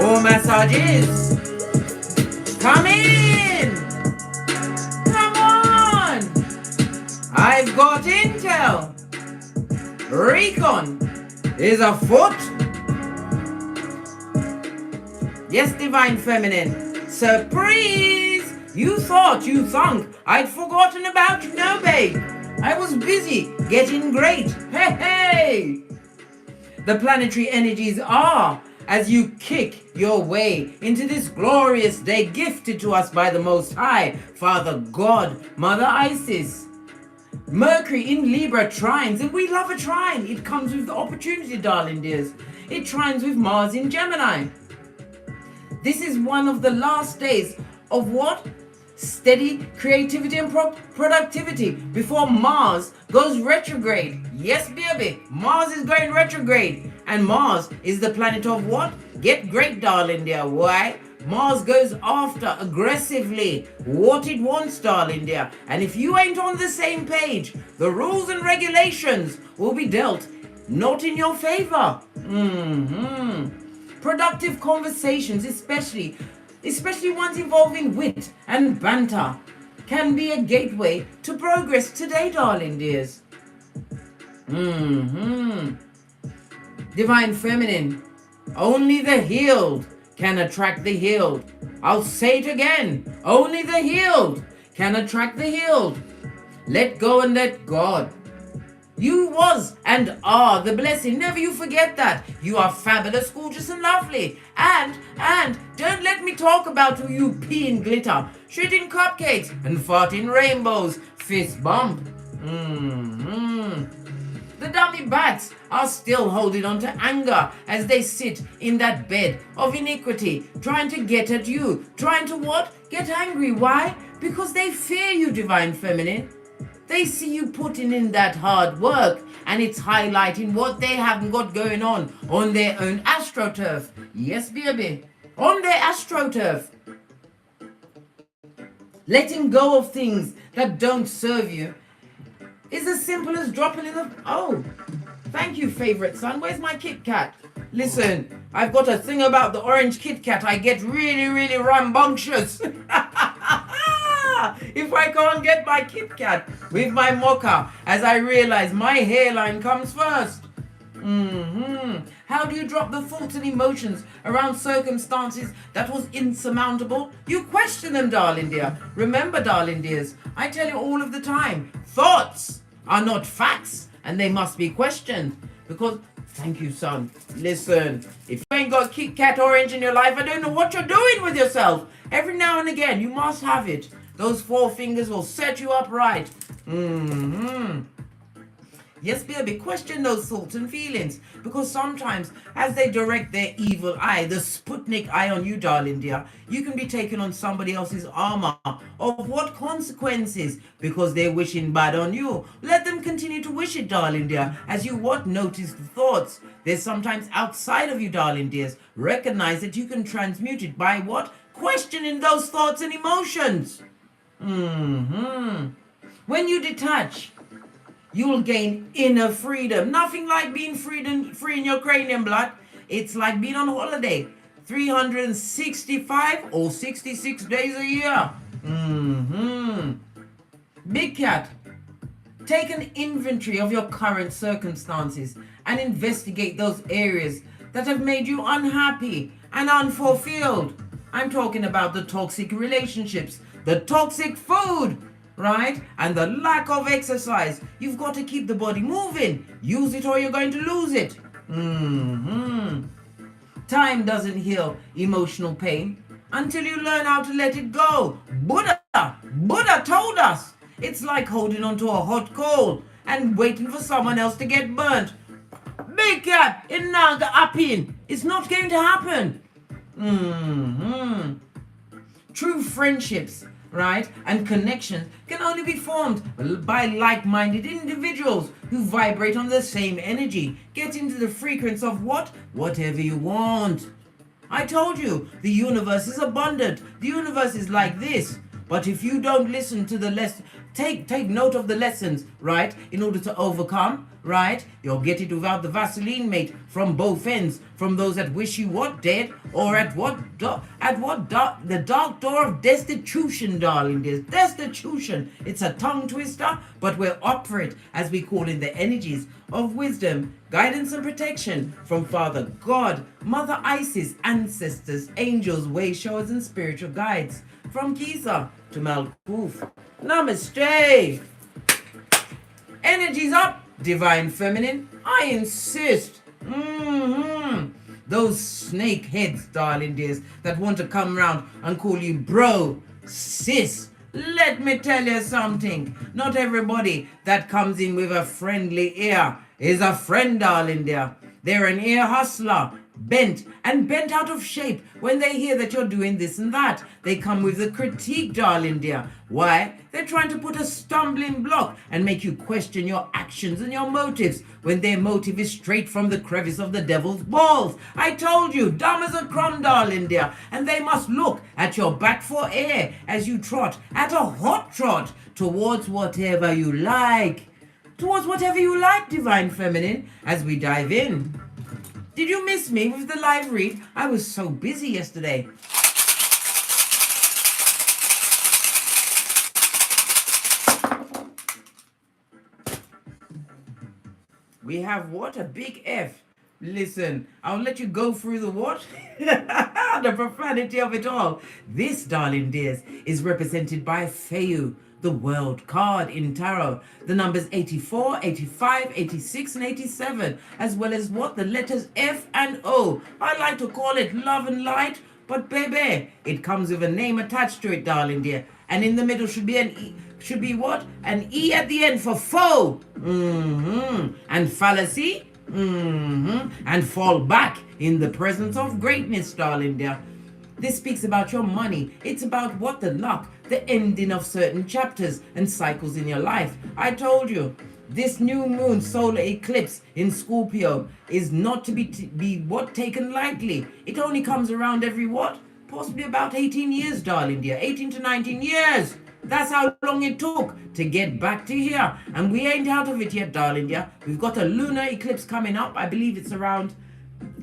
or massages. Come in. Come on. I've got intel. Recon is afoot. Yes, Divine Feminine. Surprise! You thought, you thunk, I'd forgotten about you. No, babe. I was busy getting great. Hey, hey! The planetary energies are as you kick your way into this glorious day gifted to us by the Most High, Father God, Mother Isis. Mercury in Libra trines, and we love a trine. It comes with the opportunity, darling dears. It trines with Mars in Gemini. This is one of the last days of what? Steady creativity and productivity before Mars goes retrograde. Yes, baby, Mars is going retrograde. And Mars is the planet of what? Get great, darling dear. Why? Mars goes after aggressively what it wants, darling dear. And if you ain't on the same page, the rules and regulations will be dealt not in your favor. Productive conversations, especially ones involving wit and banter, can be a gateway to progress today, darling dears. Divine Feminine, only the healed can attract the healed. I'll say it again, only the healed can attract the healed. Let go and let God. You was and are the blessing. Never you forget that. You are fabulous, gorgeous and lovely. And don't let me talk about who you pee in glitter, shit in cupcakes and fart in rainbows. Fist bump. The dummy bats are still holding on to anger as they sit in that bed of iniquity, trying to get at you. Trying to what? Get angry. Why? Because they fear you, Divine Feminine. They see you putting in that hard work, and it's highlighting what they haven't got going on their own astroturf. Yes, baby, on their astroturf. Letting go of things that don't serve you is as simple as dropping in the... Oh, thank you, favorite son. Where's my Kit Kat? Listen, I've got a thing about the orange Kit Kat. I get really, really rambunctious. If I can't get my Kit Kat with my mocha, as I realize my hairline comes first. How do you drop the thoughts and emotions around circumstances that was insurmountable? You question them, darling dear. Remember, darling dears, I tell you all of the time, thoughts are not facts, and they must be questioned. Because, thank you, son. Listen, if you ain't got Kit Kat orange in your life, I don't know what you're doing with yourself. Every now and again, you must have it. Those 4 fingers will set you up right. Yes, baby, question those thoughts and feelings. Because sometimes, as they direct their evil eye, the Sputnik eye on you, darling dear, you can be taken on somebody else's armor. Of what consequences? Because they're wishing bad on you. Let them continue to wish it, darling dear. As you what? Notice the thoughts. They're sometimes outside of you, darling dears. Recognize that you can transmute it by what? Questioning those thoughts and emotions. When you detach, you will gain inner freedom. Nothing like being free in your cranium blood. It's like being on holiday 365 or 66 days a year. Big Cat, take an inventory of your current circumstances and investigate those areas that have made you unhappy and unfulfilled. I'm talking about the toxic relationships, the toxic food, right? And the lack of exercise. You've got to keep the body moving. Use it or you're going to lose it. Time doesn't heal emotional pain until you learn how to let it go. Buddha told us it's like holding onto a hot coal and waiting for someone else to get burnt. Big Cat, in Naga Apin, it's not going to happen. True friendships, right, and connections can only be formed by like-minded individuals who vibrate on the same energy. Get into the frequency of what? Whatever you want. I told you, the universe is abundant. The universe is like this. But if you don't listen to the Take note of the lessons, right, in order to overcome, right? You'll get it without the Vaseline, mate, from both ends, from those that wish you what dead, or the dark door of destitution, darling. There's destitution. It's a tongue twister, but we're up for it, as we call in the energies of wisdom, guidance and protection from Father God, Mother Isis, ancestors, angels, way showers and spiritual guides, from Kisa to Malkuth. Namaste. Energies up, divine feminine. I insist. Those snake heads, darling dears, that want to come round and call you bro, sis. Let me tell you something. Not everybody that comes in with a friendly ear is a friend, darling dear. They're an ear hustler, bent out of shape when they hear that you're doing this and that. They come with a critique, darling dear. Why? They're trying to put a stumbling block and make you question your actions and your motives when their motive is straight from the crevice of the devil's balls. I told you, dumb as a crumb, darling dear, and they must look at your back for air as you trot at a hot trot towards whatever you like. Towards whatever you like, divine feminine, as we dive in. Did you miss me with the live read? I was so busy yesterday. We have what? A big F. Listen, I'll let you go through the what? The profanity of it all. This, darling dears, is represented by Feu, the world card in tarot. The numbers 84, 85, 86, and 87, as well as what? The letters F and O. I like to call it love and light, but baby, it comes with a name attached to it, darling dear. And in the middle should be an E. Should be what? An E at the end for foe. And fallacy. And fall back in the presence of greatness, darling dear. This speaks about your money. It's about what? The luck, the ending of certain chapters and cycles in your life. I told you, this new moon solar eclipse in Scorpio is not to be what? Taken lightly. It only comes around every what? Possibly about 18 years, darling dear. 18 to 19 years. That's how long it took to get back to here. And we ain't out of it yet, darling dear. We've got a lunar eclipse coming up. I believe it's around,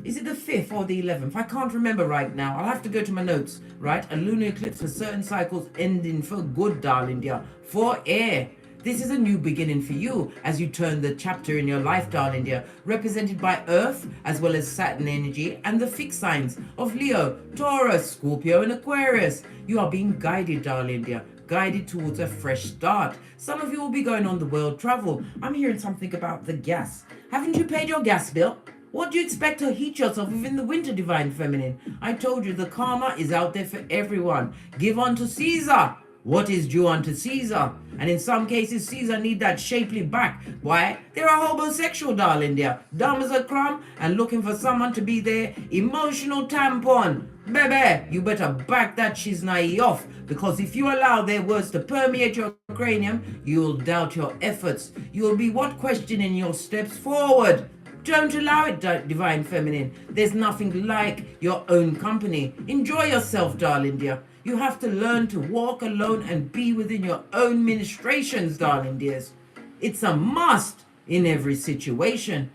is it the 5th or the 11th? I can't remember right now. I'll have to go to my notes, right? A lunar eclipse for certain cycles ending for good, darling dear. For air. This is a new beginning for you as you turn the chapter in your life, darling dear, represented by Earth as well as Saturn energy and the fixed signs of Leo, Taurus, Scorpio, and Aquarius. You are being guided, darling dear. Guided towards a fresh start. Some of you will be going on the world travel. I'm hearing something about the gas. Haven't you paid your gas bill? What do you expect to heat yourself within the winter, divine feminine? I told you the karma is out there for everyone. Give unto Caesar what is due unto Caesar. And in some cases, Caesar need that shapely back. Why? They're a homosexual, darling dear. Dumb as a crumb and looking for someone to be their emotional tampon. Baby, you better back that shiznai off, because if you allow their words to permeate your cranium, you'll doubt your efforts. You'll be what? Questioning your steps forward. Don't allow it, divine feminine. There's nothing like your own company. Enjoy yourself, darling dear. You have to learn to walk alone and be within your own ministrations, darling dears. It's a must in every situation.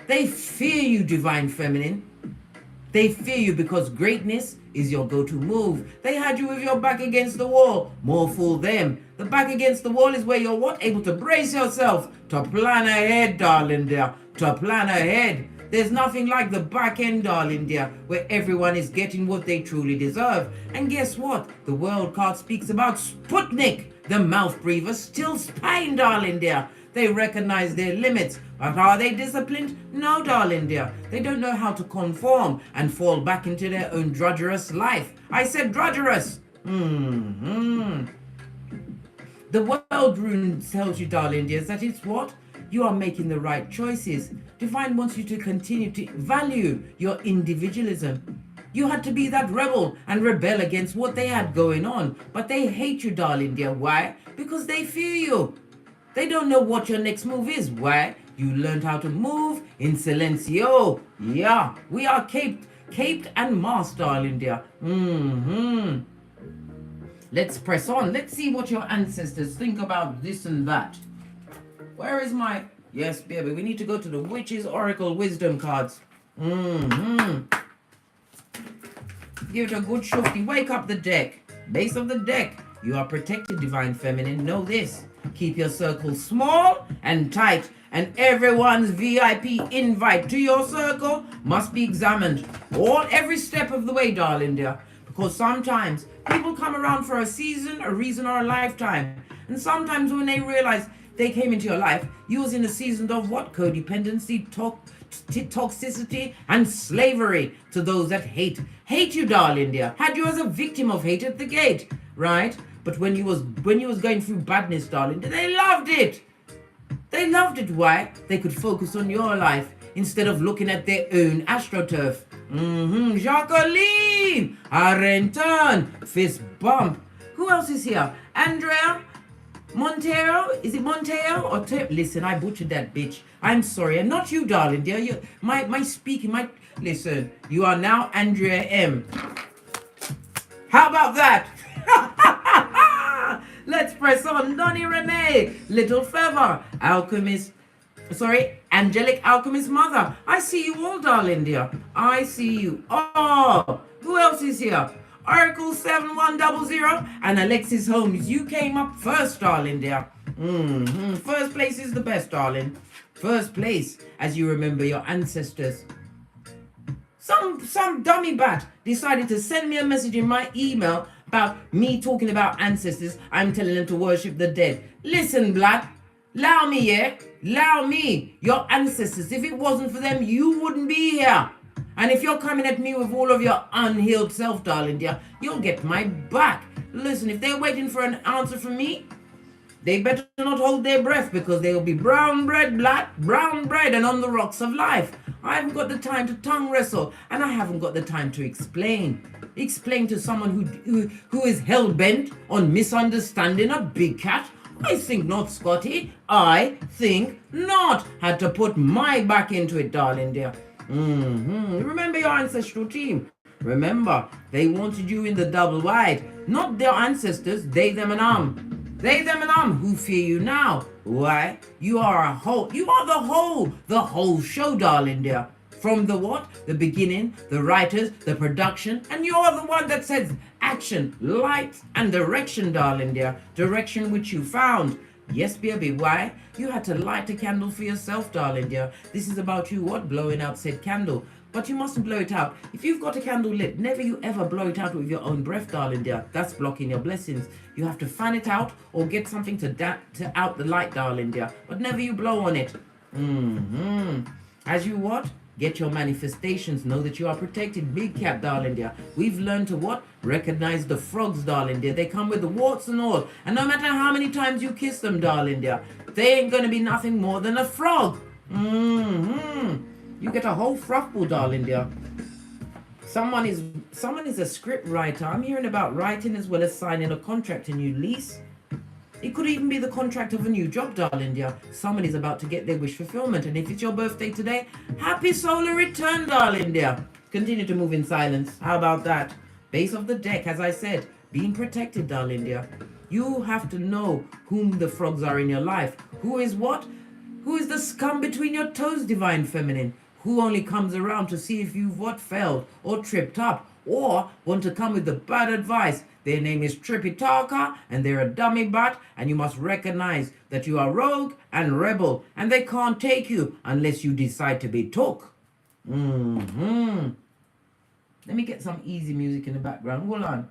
They fear you, divine feminine. They fear you because greatness is your go-to move. They had you with your back against the wall. More fool them. The back against the wall is where you're what? Able to brace yourself, to plan ahead, darling dear. To plan ahead. There's nothing like the back end, darling dear, where everyone is getting what they truly deserve. And guess what? The world card speaks about Sputnik, the mouth breather, still spying, darling dear. They recognize their limits, but are they disciplined? No, darling dear. They don't know how to conform and fall back into their own drudgerous life. I said drudgerous. The world rune tells you, darling dears, that it's what? You are making the right choices. Divine wants you to continue to value your individualism. You had to be that rebel and rebel against what they had going on. But they hate you, darling dear. Why? Because they fear you. They don't know what your next move is. Why? You learned how to move in silencio. Yeah, we are caped and masked, darling dear. Let's press on. Let's see what your ancestors think about this and that. Where is my... Yes, baby, we need to go to the Witch's Oracle Wisdom cards. Give it a good shufty. Wake up the deck. Base of the deck. You are protected, Divine Feminine. Know this. Keep your circle small and tight. And everyone's VIP invite to your circle must be examined. Every step of the way, darling dear. Because sometimes people come around for a season, a reason, or a lifetime. And sometimes when they realize they came into your life, you was in a season of what? Codependency, toxicity, and slavery to those that hate you, darling dear. Had you as a victim of hate at the gate, right? But when you was going through badness, darling, they loved it. They loved it. Why? They could focus on your life instead of looking at their own astroturf. Jacqueline, Arrington, fist bump. Who else is here? Andrea, Montero. Is it Montero or listen? I butchered that bitch. I'm sorry. And not you, darling dear. You, my speaking. Listen. You are now Andrea M. How about that? Let's press on. Donnie Renee, Little Feather, Angelic Alchemist Mother. I see you all, darling dear. I see you all. Who else is here? Oracle 7100 and Alexis Holmes. You came up first, darling dear. First place is the best, darling. First place, as you remember your ancestors. Some dummy bat decided to send me a message in my email about me talking about ancestors. I'm telling them to worship the dead. Listen, blood. Allow me, yeah? Allow me. Your ancestors. If it wasn't for them, you wouldn't be here. And if you're coming at me with all of your unhealed self, darling dear, you'll get my back. Listen, if they're waiting for an answer from me, they better not hold their breath, because they will be brown bread, brown bread, and on the rocks of life. I haven't got the time to tongue wrestle, and I haven't got the time to explain to someone who is hell-bent on misunderstanding a big cat. I think not, Scotty. I think not. Had to put my back into it, darling dear. Remember your ancestral team. Remember, they wanted you in the double wide. Not their ancestors, they, them, and They, them, and who fear you now. Why? You are a whole. You are the whole show, darling dear. From the what? The beginning, the writers, the production, and you're the one that says action, light, and direction, darling dear. Direction which you found. Yes, baby. Why? You had to light a candle for yourself, darling dear. This is about you, what? Blowing out said candle. But you mustn't blow it out. If you've got a candle lit, never you ever blow it out with your own breath, darling dear. That's blocking your blessings. You have to fan it out or get something to out the light, darling dear. But never you blow on it. As you what? Get your manifestations. Know that you are protected. Big cat, darling dear. We've learned to what? Recognize the frogs, darling dear. They come with the warts and all. And no matter how many times you kiss them, darling dear, they ain't going to be nothing more than a frog. You get a whole frothball, darling dear. Someone is a script writer. I'm hearing about writing as well as signing a contract, a new lease. It could even be the contract of a new job, darling dear. Someone is about to get their wish fulfillment. And if it's your birthday today, happy solar return, darling dear. Continue to move in silence. How about that? Base of the deck, as I said, being protected, darling dear. You have to know whom the frogs are in your life. Who is what? Who is the scum between your toes, Divine Feminine? Who only comes around to see if you've what? Failed or tripped up or want to come with the bad advice. Their name is Trippy Talker and they're a dummy bat, and you must recognize that you are rogue and rebel and they can't take you unless you decide to be took. Let me get some easy music in the background. Hold on.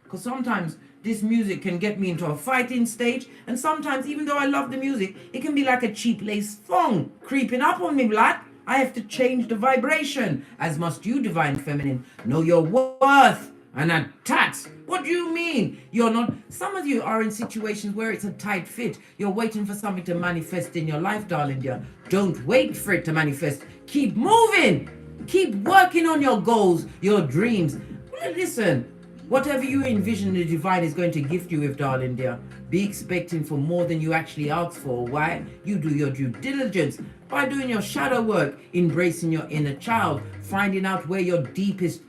Because sometimes this music can get me into a fighting stage, and sometimes even though I love the music, it can be like a cheap lace thong creeping up on me, blood. I have to change the vibration, as must you, Divine Feminine. Know your worth and attach. What do you mean? You're not... Some of you are in situations where it's a tight fit. You're waiting for something to manifest in your life, darling dear. Don't wait for it to manifest. Keep moving. Keep working on your goals, your dreams. Well, listen, Whatever you envision the divine is going to gift you with, darling dear, be expecting for more than you actually ask for. Why? You do your due diligence by doing your shadow work, embracing your inner child, finding out where your deepest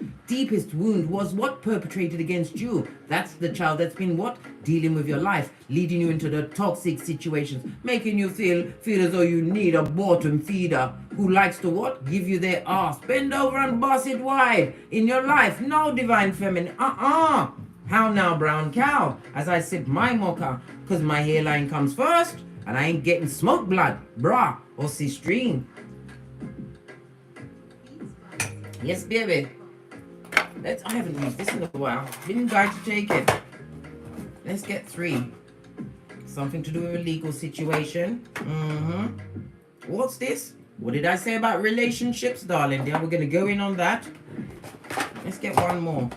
wound was, what perpetrated against you. That's the child that's been what? Dealing with your life, leading you into the toxic situations, making you feel as though you need a bottom feeder who likes to what? Give you their ass. Bend over and bust it wide in your life. No, divine feminine. How now, brown cow? As I sip my mocha, because my hairline comes first, and I ain't getting smoke blood, brah, or cistrine. Yes, baby. I haven't used this in a while. Didn't try to take it. Let's get 3. Something to do with a legal situation. What's this? What did I say about relationships, darling? Yeah, we're going to go in on that. Let's get one more.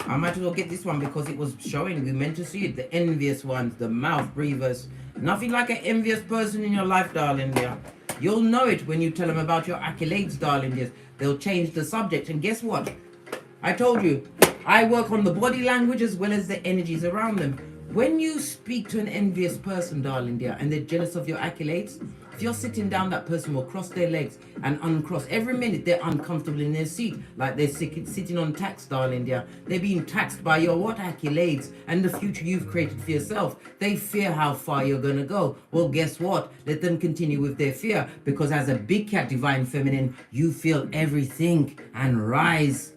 I might as well get this one because it was showing. We meant to see it. The envious ones, the mouth breathers. Nothing like an envious person in your life, darling. Yeah. You'll know it when you tell them about your accolades, darling. Yes. They'll change the subject. And guess what? I told you, I work on the body language as well as the energies around them. When you speak to an envious person, darling dear, and they're jealous of your accolades, if you're sitting down, that person will cross their legs and uncross. Every minute they're uncomfortable in their seat, like they're sitting on tax, darling dear. They're being taxed by your what? Accolades and the future you've created for yourself. They fear how far you're going to go. Well, guess what? Let them continue with their fear, because as a big cat, divine feminine, you feel everything and rise.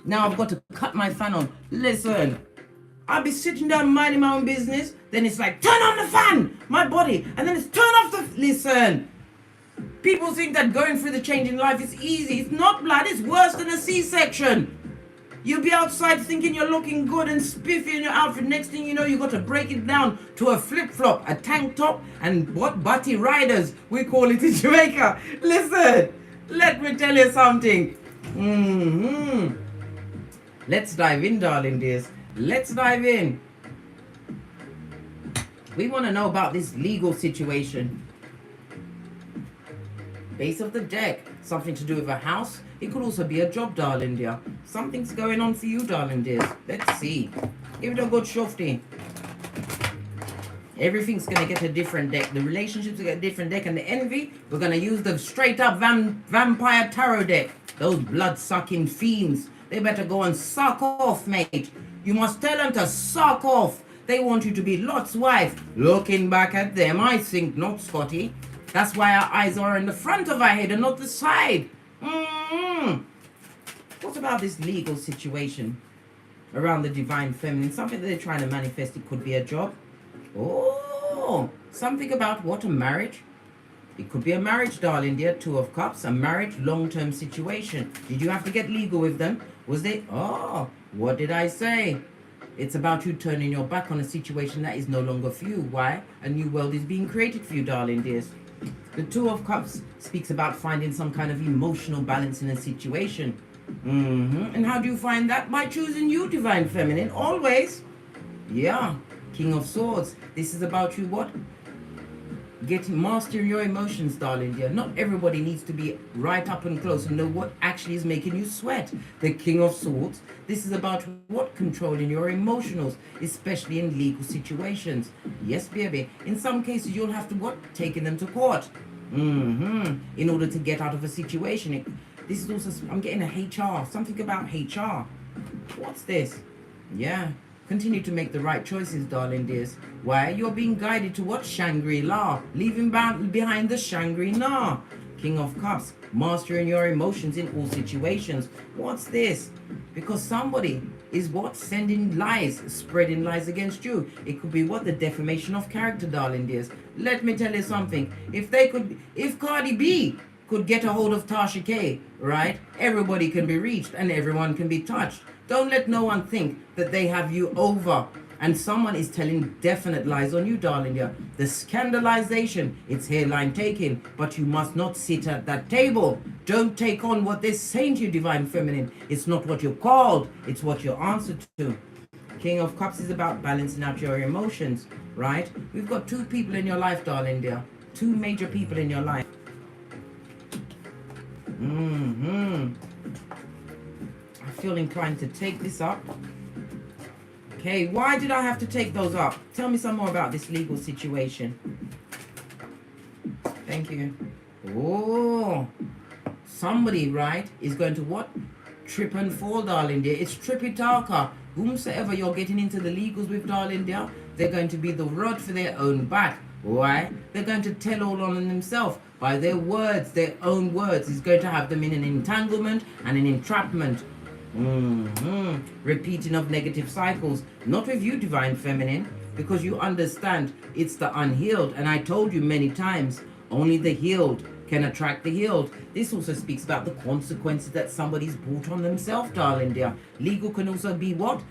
Now I've got to cut my fan on. Listen, I'll be sitting down minding my own business. Then it's like, turn on the fan, my body. And then it's turn off the... Listen, people think that going through the change in life is easy. It's not, blood. It's worse than a C-section. You'll be outside thinking you're looking good and spiffy in your outfit. Next thing you know, you got to break it down to a flip-flop, a tank top, and what? Butty riders, we call it in Jamaica. Listen, let me tell you something. Let's dive in, darling dears. Let's dive in. We want to know about this legal situation. Base of the deck. Something to do with a house. It could also be a job, darling dear. Something's going on for you, darling dears. Let's see. Give it a good shofty. Everything's going to get a different deck. The relationships will get a different deck. And the envy, we're going to use the straight up vampire tarot deck. Those blood-sucking fiends. They better go and suck off, mate. You must tell them to suck off. They want you to be Lot's wife. Looking back at them, I think not, Scotty. That's why our eyes are in the front of our head and not the side. What about this legal situation around the divine feminine? Something that they're trying to manifest. It could be a job. Oh, something about what? A marriage? It could be a marriage, darling dear. 2 of Cups, a marriage, long-term situation. Did you have to get legal with them? Was they? Oh, what did I say? It's about you turning your back on a situation that is no longer for you. Why? A new world is being created for you, darling dears. The 2 of Cups speaks about finding some kind of emotional balance in a situation. And how do you find that? By choosing you, divine feminine, always. Yeah. King of Swords. This is about you what? Mastering your emotions, darling dear. Not everybody needs to be right up and close and know what actually is making you sweat. The King of Swords. This is about what? Controlling your emotions, especially in legal situations. Yes, baby. In some cases, you'll have to what? Taking them to court. In order to get out of a situation. This is also, I'm getting a HR. Something about HR. What's this? Yeah. Continue to make the right choices, darling dears. Why? You're being guided to what? Shangri-La. Leaving behind the Shangri-La. King of Cups. Mastering your emotions in all situations. What's this? Because somebody is what? Sending lies, spreading lies against you. It could be what? The defamation of character, darling dears. Let me tell you something. If Cardi B could get a hold of Tasha K, right? Everybody can be reached and everyone can be touched. Don't let no one think that they have you over and someone is telling definite lies on you, darling dear. The scandalization, it's hairline taking, but you must not sit at that table. Don't take on what they're saying to you, divine feminine. It's not what you're called, it's what you're answered to. King of Cups is about balancing out your emotions, right? We've got 2 people in your life, darling dear. 2 major people in your life. I feel inclined to take this up. Okay, why did I have to take those up? Tell me some more about this legal situation. Thank you. Oh, somebody, right, is going to what? Trip and fall, darling dear. It's Tripitaka. Whomsoever you're getting into the legals with, darling dear, they're going to be the rod for their own back. Why? They're going to tell all on themselves by their words, their own words. Is going to have them in an entanglement and an entrapment. Repeating of negative cycles. Not with you, Divine Feminine, because you understand it's the unhealed. And I told you many times, only the healed can attract the healed. This also speaks about the consequences that somebody's brought on themselves, darling dear. Legal can also be what?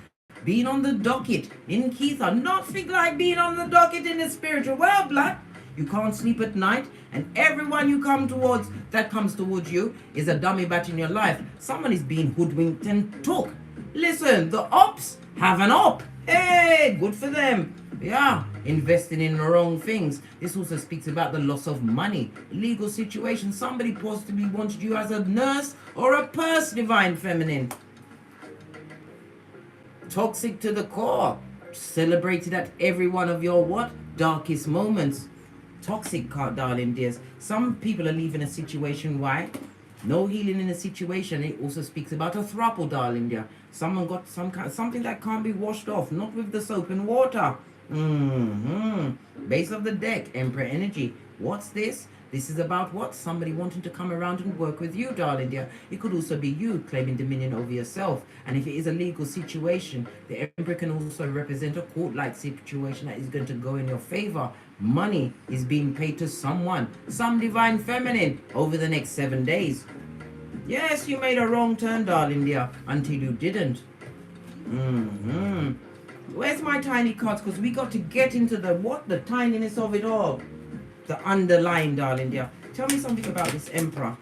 Being on the docket in Keitha. Nothing like being on the docket in the spiritual world, blood. You can't sleep at night, and everyone you come towards that comes towards you is a dummy bat in your life. Someone is being hoodwinked and took. Listen, the ops have an op. Hey, good for them. Yeah, investing in the wrong things. This also speaks about the loss of money. Legal situation. Somebody possibly wanted you as a nurse or a purse, Divine Feminine. Toxic to the core. Celebrated at every one of your what? Darkest moments. Toxic, darling dears. Some people are leaving a situation. Why? No healing in a situation. It also speaks about a throuple, darling dear. Someone got something that can't be washed off. Not with the soap and water. Base of the deck, Emperor energy. What's this? This is about what? Somebody wanting to come around and work with you, darling dear. It could also be you claiming dominion over yourself. And if it is a legal situation, the Emperor can also represent a court-like situation that is going to go in your favor. Money is being paid to someone, some Divine Feminine, over the next 7 days. Yes, you made a wrong turn, darling dear, until you didn't. Where's my tiny cards? Because we got to get into the what? The tininess of it all. The underlying, darling dear. Tell me something about this Emperor.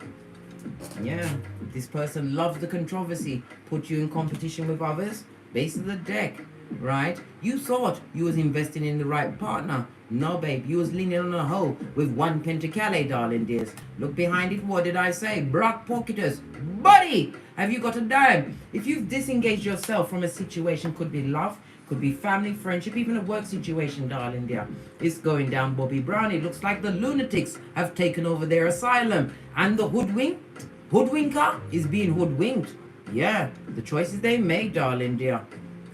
Yeah, this person loves the controversy. Put you in competition with others. Base of the deck, right? You thought you was investing in the right partner. No, babe, you was leaning on a hoe with one pentacale, darling dears. Look behind it. What did I say? Brock pocketers. Buddy, have you got a dime? If you've disengaged yourself from a situation, could be love, could be family, friendship, even a work situation, darling dear. It's going down, Bobby Brown. It looks like the lunatics have taken over their asylum. And the hoodwinker is being hoodwinked. Yeah, the choices they made, darling dear.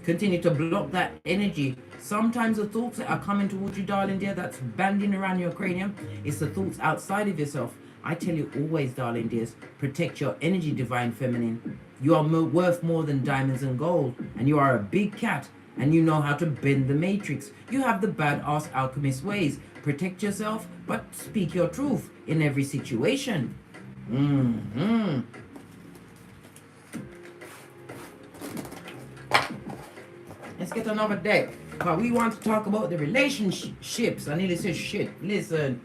Continue to block that energy. Sometimes the thoughts that are coming towards you, darling dear, that's banding around your cranium, it's the thoughts outside of yourself. I tell you always, darling dears, protect your energy, Divine Feminine. You are worth more than diamonds and gold. And you are a big cat. And you know how to bend the matrix. You have the badass alchemist ways. Protect yourself, but speak your truth in every situation. Let's get another deck. But we want to talk about the relationships. I nearly said shit. Listen.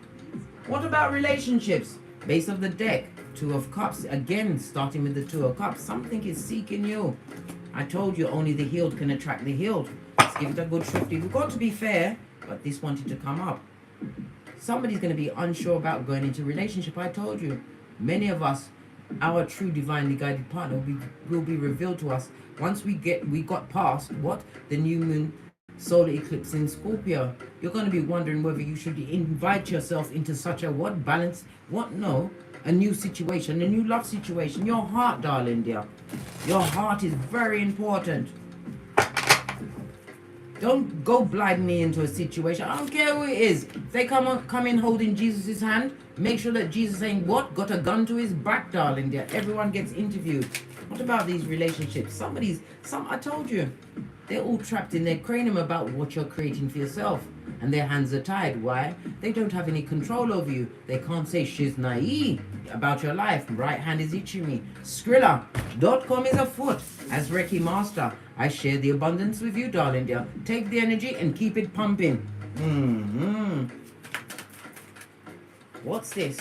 What about relationships? Base of the deck. Two of Cups. Again, starting with the Two of Cups. Something is seeking you. I told you only the healed can attract the healed. Let's give it a good shrifty. We've got to be fair, but this wanted to come up. Somebody's going to be unsure about going into a relationship. I told you. Many of us, our true divinely guided partner will be revealed to us once we got past what? The new moon solar eclipse in Scorpio. You're going to be wondering whether you should invite yourself into such a what? Balance? What? No. A new situation, a new love situation. Your heart, darling dear. Your heart is very important. Don't go blindly into a situation. I don't care who it is. If they come in holding Jesus' hand, make sure that Jesus ain't what? Got a gun to his back, darling dear. Everyone gets interviewed. What about these relationships? I told you. They're all trapped in their cranium about what you're creating for yourself. And their hands are tied. Why? They don't have any control over you. They can't say she's naive about your life. Right hand is itching me. Skrilla.com is afoot. As Reiki Master, I share the abundance with you, darling dear. Take the energy and keep it pumping. What's this?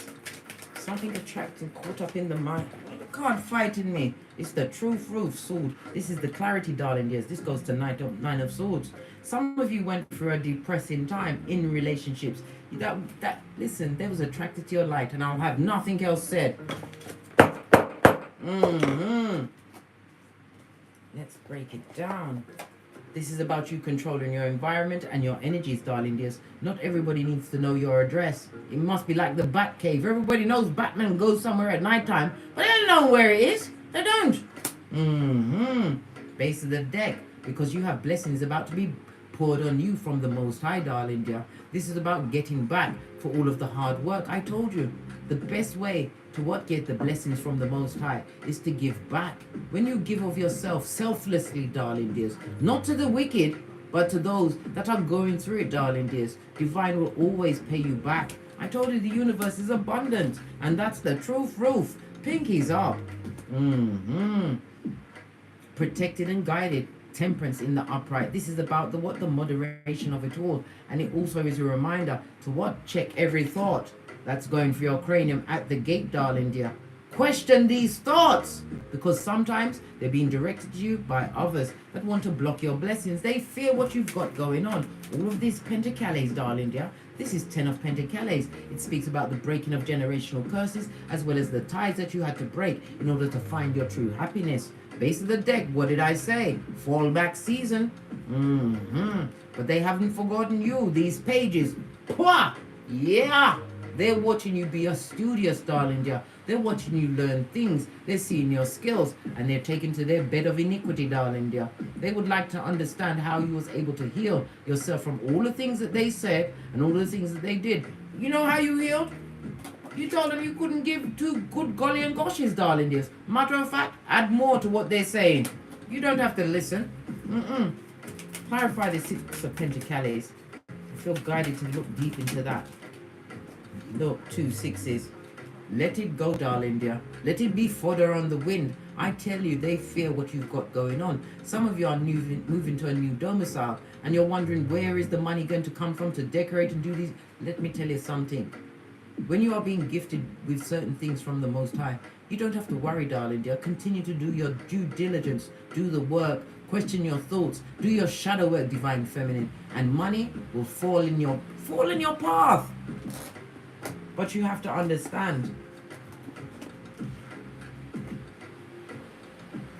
Something attractive caught up in the mind. Card fighting me. It's the truth roof sword. This is the clarity, darling dears. This goes to nine of swords. Some of you went through a depressing time in relationships. Listen, they was attracted to your light, and I'll have nothing else said. Let's break it down. This is about you controlling your environment and your energies, darling dears. Not everybody needs to know your address. It must be like the Bat Cave. Everybody knows Batman goes somewhere at night time, but they don't know where it is. They don't. Base of the deck, because you have blessings about to be poured on you from the Most High, darling dear. This is about getting back for all of the hard work. I told you, the best way to get the blessings from the Most High is to give back. When you give of yourself selflessly, darling dears, not to the wicked, but to those that are going through it, darling dears, divine will always pay you back. I told you the universe is abundant, and that's the truth, roof. Pinkies up. Protected and guided. Temperance in the upright. This is about the moderation of it all, and it also is a reminder to check every thought that's going through your cranium at the gate, darling dear. Question these thoughts, because sometimes they're being directed to you by others that want to block your blessings. They fear what you've got going on. All of these pentacles, darling dear. This is 10 of Pentacles. It speaks about the breaking of generational curses, as well as the ties that you had to break in order to find your true happiness. Base of the deck, what did I say? Fallback season. But they haven't forgotten you, these pages. Pwah! Yeah! They're watching you be a studious, darling dear. They're watching you learn things. They're seeing your skills, and they're taken to their bed of iniquity, darling dear. They would like to understand how you was able to heal yourself from all the things that they said and all the things that they did. You know how you healed? You told them you couldn't give two good golly and goshes, darling dears. Matter of fact, add more to what they're saying. You don't have to listen. Clarify the 6 of Pentacles. I feel guided to look deep into that. Look, 2 sixes. Let it go, darling dear. Let it be fodder on the wind. I tell you, they fear what you've got going on. Some of you are moving to a new domicile, and you're wondering, where is the money going to come from to decorate and do these? Let me tell you something. When you are being gifted with certain things from the Most High, you don't have to worry, darling dear. Continue to do your due diligence. Do the work. Question your thoughts. Do your shadow work, divine feminine. And money will fall in your path. But you have to understand,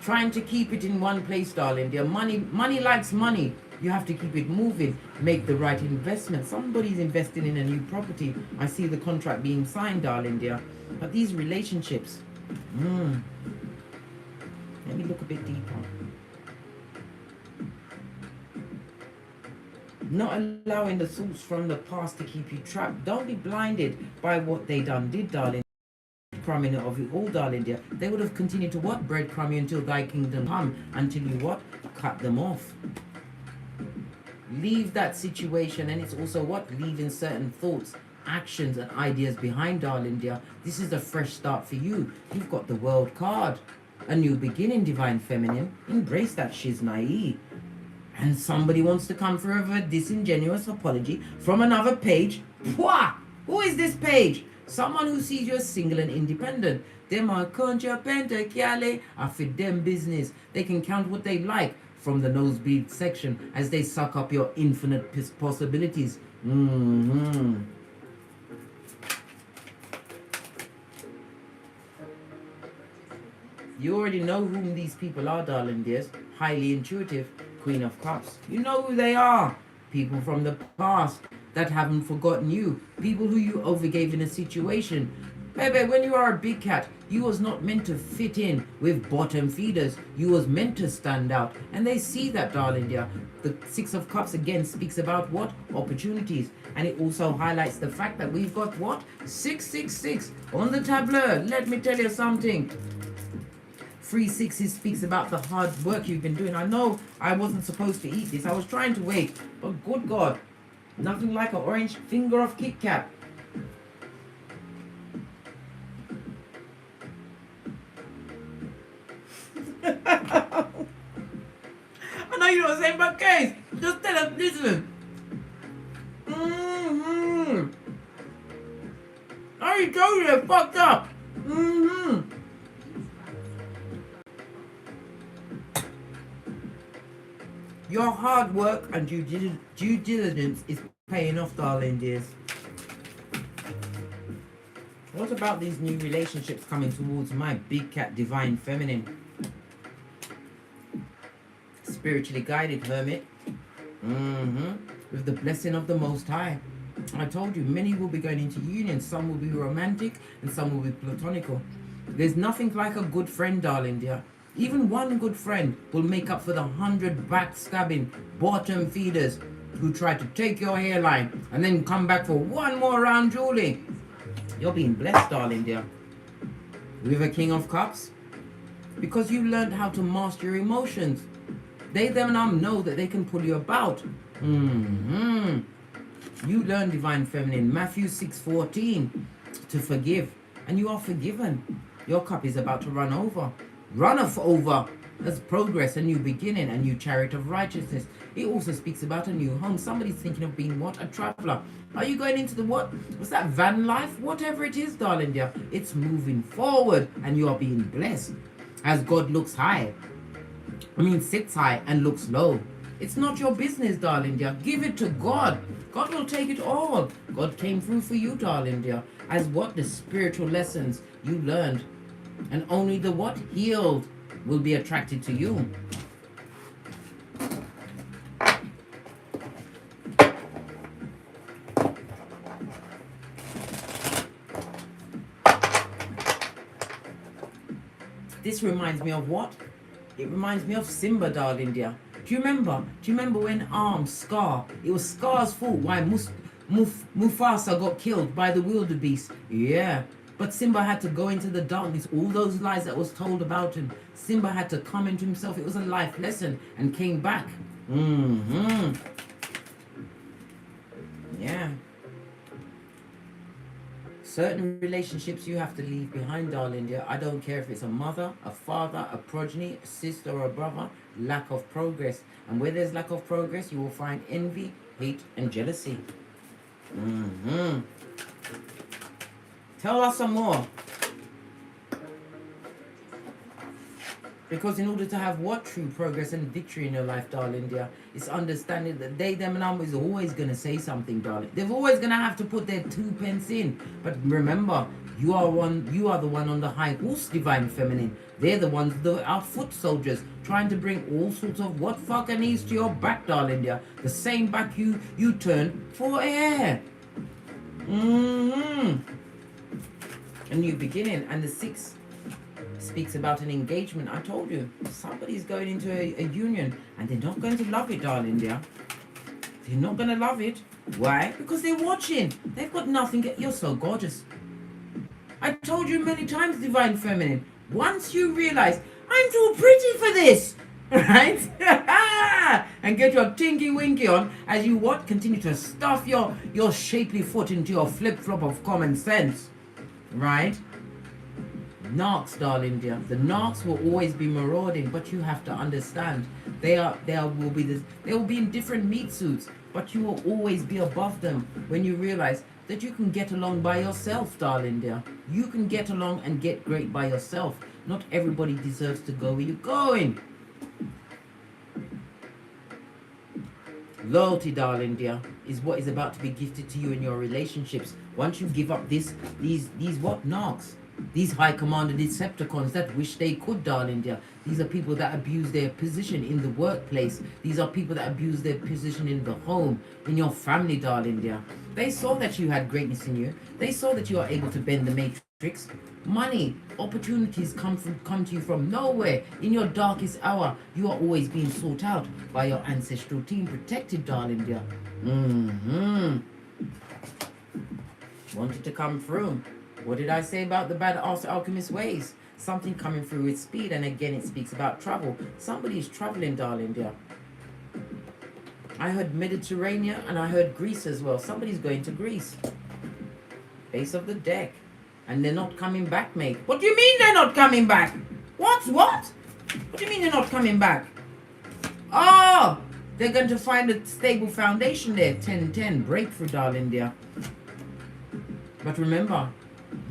trying to keep it in one place, darling dear. Money likes money. You have to keep it moving. Make the right investment. Somebody's investing in a new property. I see the contract being signed, darling dear. But these relationships, let me look a bit deeper. Not allowing the thoughts from the past to keep you trapped. Don't be blinded by what they did, darling. Breadcrumbing of it all, darling dear. They would have continued to breadcrumb you until thy kingdom come, until you cut them off. Leave that situation, and it's also leaving certain thoughts, actions, and ideas behind, darling dear. This is a fresh start for you. You've got the World card. A new beginning, divine feminine. Embrace that shiznai. And somebody wants to come for a disingenuous apology from another page. Pwah! Who is this page? Someone who sees you as single and independent. Them are contra pentacale are for them business. They can count what they like from the nosebleed section as they suck up your infinite possibilities. You already know whom these people are, darling dears. Highly intuitive. Queen of Cups. You know who they are. People from the past that haven't forgotten you. People who you overgave in a situation. Baby, when you are a big cat, you was not meant to fit in with bottom feeders. You was meant to stand out. And they see that, darling dear. The 6 of Cups again speaks about opportunities. And it also highlights the fact that we've got 666 on the tableau. Let me tell you something. 3 sixes speaks about the hard work you've been doing. I know I wasn't supposed to eat this. I was trying to wait. But good God, nothing like an orange finger of Kit Kat. I know you know what I'm saying, but guys, just tell us, listen. I already told you they're fucked up. Your hard work and due diligence is paying off, darling dears. What about these new relationships coming towards my big cat divine feminine? spiritually guided, hermit. With the blessing of the Most High. I told you, many will be going into union. Some will be romantic and some will be platonical. There's nothing like a good friend, darling dear. Even one good friend will make up for the 100 backstabbing bottom feeders who try to take your hairline and then come back for one more round, Julie. You're being blessed, darling dear. With a King of Cups, because you learned how to master your emotions. They, them, and know that they can pull you about. You learn, Divine Feminine, Matthew 6:14, to forgive, and you are forgiven. Your cup is about to run over. Runneth over as progress, a new beginning, a new chariot of righteousness. It also speaks about a new home. Somebody's thinking of being what? A traveler. Are you going into the what? What's that, van life? Whatever it is, darling dear, it's moving forward, and you are being blessed. As God looks high, sits high and looks low. It's not your business, darling dear. Give it to God. God will take it all. God came through for you, darling dear. As what? The spiritual lessons you learned. And only the what? Healed will be attracted to you. This reminds me of what? It reminds me of Simba, darling dear. Do you remember? When Scar? It was Scar's fault why Mufasa got killed by the wildebeest. Yeah. But Simba had to go into the darkness. All those lies that was told about him. Simba had to come into himself. It was a life lesson and came back. Yeah. Certain relationships you have to leave behind, darling dear. I don't care if it's a mother, a father, a progeny, a sister or a brother. Lack of progress. And where there's lack of progress, you will find envy, hate and jealousy. Tell us some more. Because in order to have what? True progress and victory in your life, darling dear, it's understanding that they, them and is always going to say something, darling. They're always going to have to put their 2 pence in. But remember, you are the one on the high horse, Divine Feminine. They're the ones, our foot soldiers, trying to bring all sorts of what fucking needs to your back, darling dear. The same back you turn for air. A new beginning. And the 6 speaks about an engagement. I told you, somebody's going into a union and they're not going to love it, darling dear. They're not going to love it. Why? Because they're watching. They've got nothing. You're so gorgeous. I told you many times, Divine Feminine, once you realize, I'm too pretty for this, right? And get your tinky winky on as you what? Continue to stuff your shapely foot into your flip-flop of common sense, right? Narcs, darling dear. The narcs will always be marauding, but you have to understand they will be in different meat suits, but you will always be above them when you realize that you can get along by yourself, darling dear. You can get along and get great by yourself. Not everybody deserves to go where you're going. Loyalty, darling dear, is what is about to be gifted to you in your relationships. Once you give up these what? Narcs. These high commander Decepticons that wish they could, darling dear. These are people that abuse their position in the workplace. These are people that abuse their position in the home, in your family, darling dear. They saw that you had greatness in you. They saw that you are able to bend the matrix. Money, opportunities come to you from nowhere. In your darkest hour, you are always being sought out by your ancestral team, protected, darling dear. Wanted to come through. What did I say about the badass alchemist ways? Something coming through with speed, and again it speaks about travel. Somebody is traveling, darling dear. I heard Mediterranean and I heard Greece as well. Somebody's going to Greece. Base of the deck. And they're not coming back, mate. What do you mean they're not coming back? What? What do you mean they're not coming back? Oh, they're going to find a stable foundation there. 10-10, breakthrough, darling dear. But remember,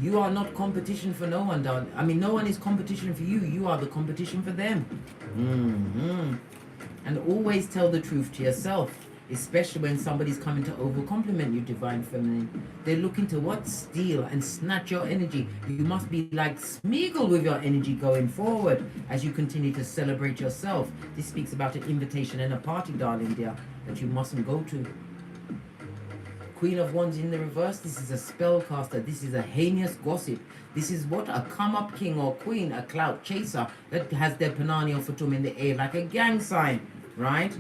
you are not competition for no one, darling. No one is competition for you. You are the competition for them. And always tell the truth to yourself. especially when somebody's coming to over compliment you, Divine Feminine. They're looking to what? Steal and snatch your energy. You must be like Smeagol with your energy going forward as you continue to celebrate yourself. This speaks about an invitation and a party, darling dear, that you mustn't go to. Queen of Wands in the reverse. This is a spellcaster. This is a heinous gossip. This is what? A come-up king or queen, a clout chaser that has their panani or fatum in the air like a gang sign, right?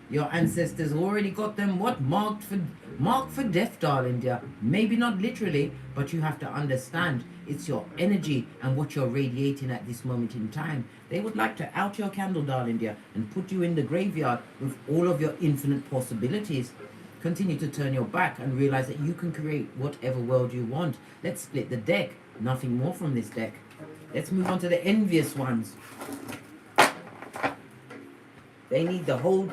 Your ancestors already got them what? Marked for death, darling dear. Maybe not literally, but you have to understand it's your energy and what you're radiating at this moment in time. They would like to out your candle, darling dear, and put you in the graveyard with all of your infinite possibilities. Continue to turn your back and realize that you can create whatever world you want. Let's split the deck. Nothing more from this deck. Let's move on to the envious ones. They need the whole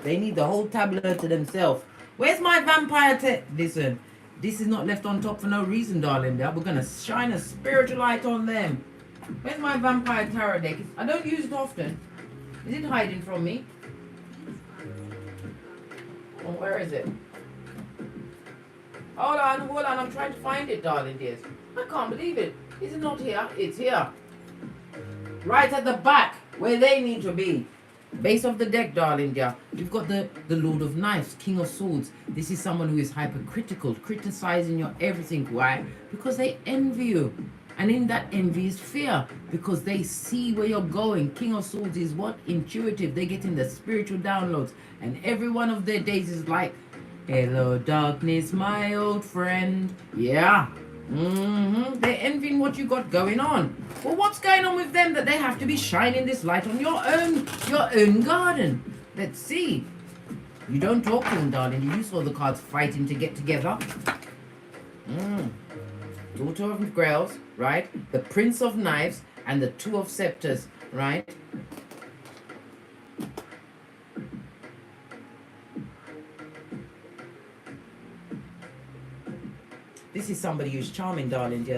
tableau to themselves. Where's my vampire Listen, this is not left on top for no reason, darling. We're gonna shine a spiritual light on them. Where's my vampire tarot deck? I don't use it often. Is it hiding from me? Oh, where is it? Hold on, I'm trying to find it, darling dears. I can't believe it. Is it not here? It's here. Right at the back, where they need to be. Base of the deck, darling dear. You've got the Lord of Knives, King of Swords. This is someone who is hypercritical, criticizing your everything. Why? Because they envy you. And in that envy is fear, because they see where you're going. King of Swords is what? Intuitive. They get in the spiritual downloads. And every one of their days is like, hello, darkness, my old friend. Yeah. They're envying what you got going on. Well, what's going on with them that they have to be shining this light on your own garden? Let's see. You don't talk to them, darling. You saw the cards fighting to get together. Daughter of Grails, right? The Prince of Knives and the Two of Scepters, right? This is somebody who's charming, darling dear.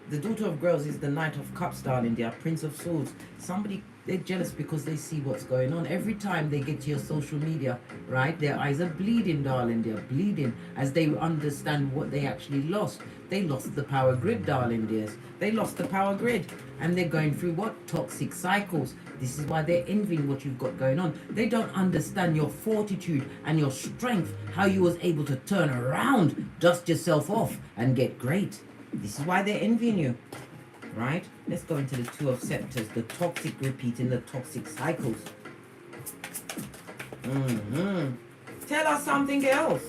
The Daughter of Grails is the Knight of Cups, darling dear. Prince of Swords. Somebody, they're jealous because they see what's going on. Every time they get to your social media, right, their eyes are bleeding, darling dear. Bleeding as they understand what they actually lost. They lost the power grid, darling dears. They lost the power grid. And they're going through what? Toxic cycles. This is why they're envying what you've got going on. They don't understand your fortitude and your strength, how you was able to turn around, dust yourself off, and get great. This is why they're envying you, right? Let's go into the Two of Scepters, the toxic repeating the toxic cycles. Tell us something else,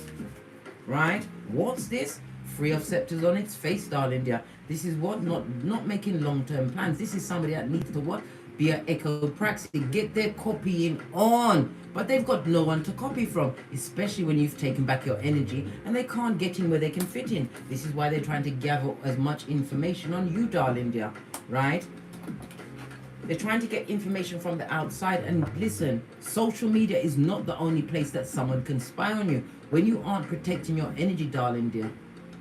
right? What's this? Three of Scepters on its face, darling dear. This is what? Not making long-term plans. This is somebody that needs to what? Be an echopraxy, get their copying on, but they've got no one to copy from, especially when you've taken back your energy and they can't get in where they can fit in. This is why they're trying to gather as much information on you, darling dear, right? They're trying to get information from the outside. And listen, social media is not the only place that someone can spy on you when you aren't protecting your energy, darling dear.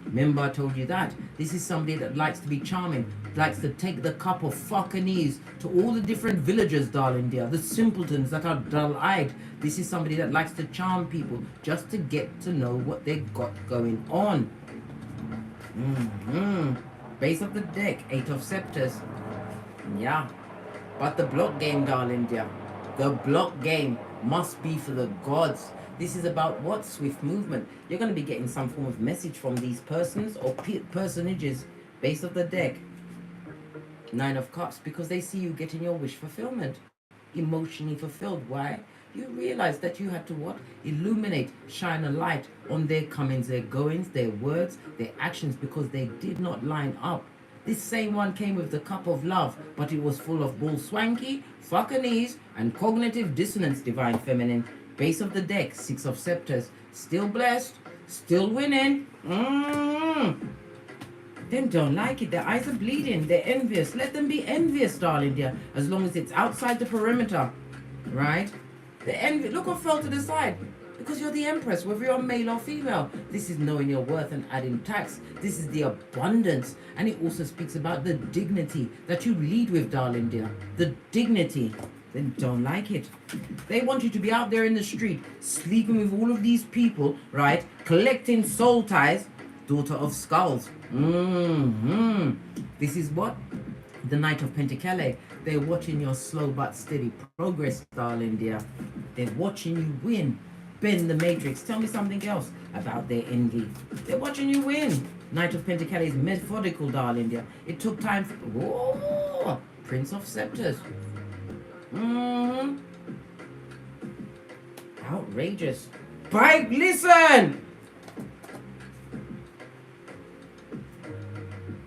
Remember I told you that. This is somebody that likes to be charming, likes to take the cup of fuckinese to all the different villagers, darling dear, the simpletons that are dull-eyed. This is somebody that likes to charm people just to get to know what they got going on. Base of the deck, Eight of Scepters. Yeah. But the block game, darling dear, the block game must be for the gods. This is about what? Swift movement. You're going to be getting some form of message from these persons or personages. Base of the deck, Nine of Cups, because they see you getting your wish fulfillment. Emotionally fulfilled. Why? You realize that you had to what? Illuminate, shine a light on their comings, their goings, their words, their actions, because they did not line up. This same one came with the cup of love, but it was full of bull swanky, fuckinese, and cognitive dissonance, Divine Feminine. Base of the deck, Six of Scepters. Still blessed, still winning. Them don't like it. Their eyes are bleeding. They're envious. Let them be envious, darling dear, as long as it's outside the perimeter, right? The envy. Look what fell to the side. Because you're the Empress, whether you're male or female. This is knowing your worth and adding tax. This is the abundance. And it also speaks about the dignity that you lead with, darling dear. The dignity. They don't like it. They want you to be out there in the street, sleeping with all of these people, right? Collecting soul ties. Daughter of Skulls. This is what? The Knight of Pentacles. They're watching your slow but steady progress, darling dear. They're watching you win. Bend the matrix. Tell me something else about their envy. They're watching you win. Knight of Pentacles is methodical, darling dear. It took time for... Whoa! Prince of Scepters. Outrageous. Pike, listen!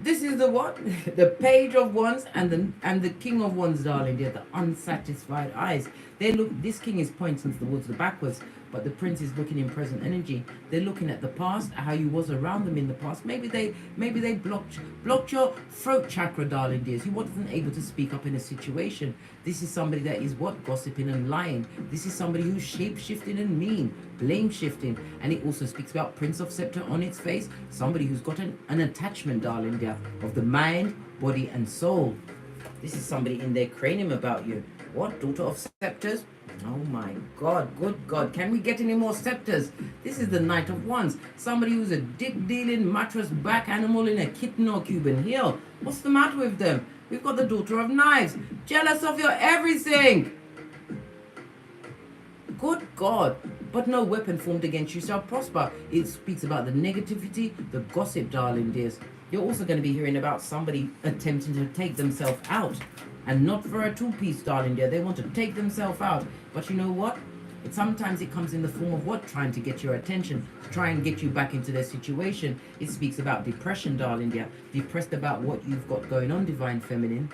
This is the what? The Page of Wands and the King of Wands, darling dear. The unsatisfied eyes. They look. This king is pointing towards the backwards, but the prince is looking in present energy. They're looking at the past, how you was around them in the past. Maybe they blocked your throat chakra, darling dears. You wasn't able to speak up in a situation. This is somebody that is what? Gossiping and lying. This is somebody who's shape-shifting and mean, blame-shifting. And it also speaks about Prince of Scepter on its face. Somebody who's got an attachment, darling dear, of the mind, body, and soul. This is somebody in their cranium about you. What? Daughter of Scepters? Oh my God, good God. Can we get any more scepters? This is the Knight of Wands. Somebody who's a dick-dealing, mattress back animal in a kitten or Cuban heel. What's the matter with them? We've got the Daughter of Knives. Jealous of your everything. Good God. But no weapon formed against you shall prosper. It speaks about the negativity, the gossip, darling dears. You're also going to be hearing about somebody attempting to take themselves out. And not for a two-piece, darling dear. They want to take themselves out. But you know what? Sometimes it comes in the form of what? Trying to get your attention. To try and get you back into their situation. It speaks about depression, darling dear. Depressed about what you've got going on, Divine Feminine.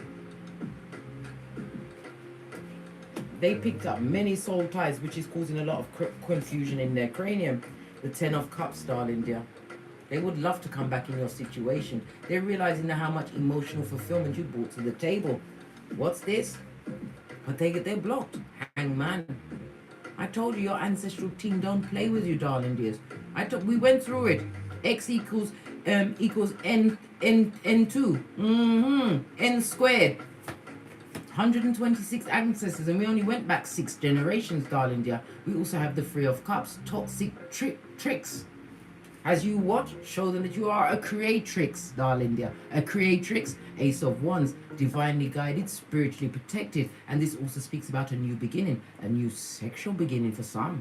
They picked up many soul ties, which is causing a lot of confusion in their cranium. The Ten of Cups, darling dear. They would love to come back in your situation. They're realizing now how much emotional fulfillment you brought to the table. What's this? But they're blocked. Hangman. I told you your ancestral team don't play with you, darling dears. We went through it. X equals n2. N squared. 126 ancestors, and we only went back 6 generations, darling dear. We also have the Three of Cups. Toxic tricks. As you what? Show them that you are a creatrix, darling dear. A creatrix, Ace of Wands, divinely guided, spiritually protected. And this also speaks about a new beginning, a new sexual beginning for some.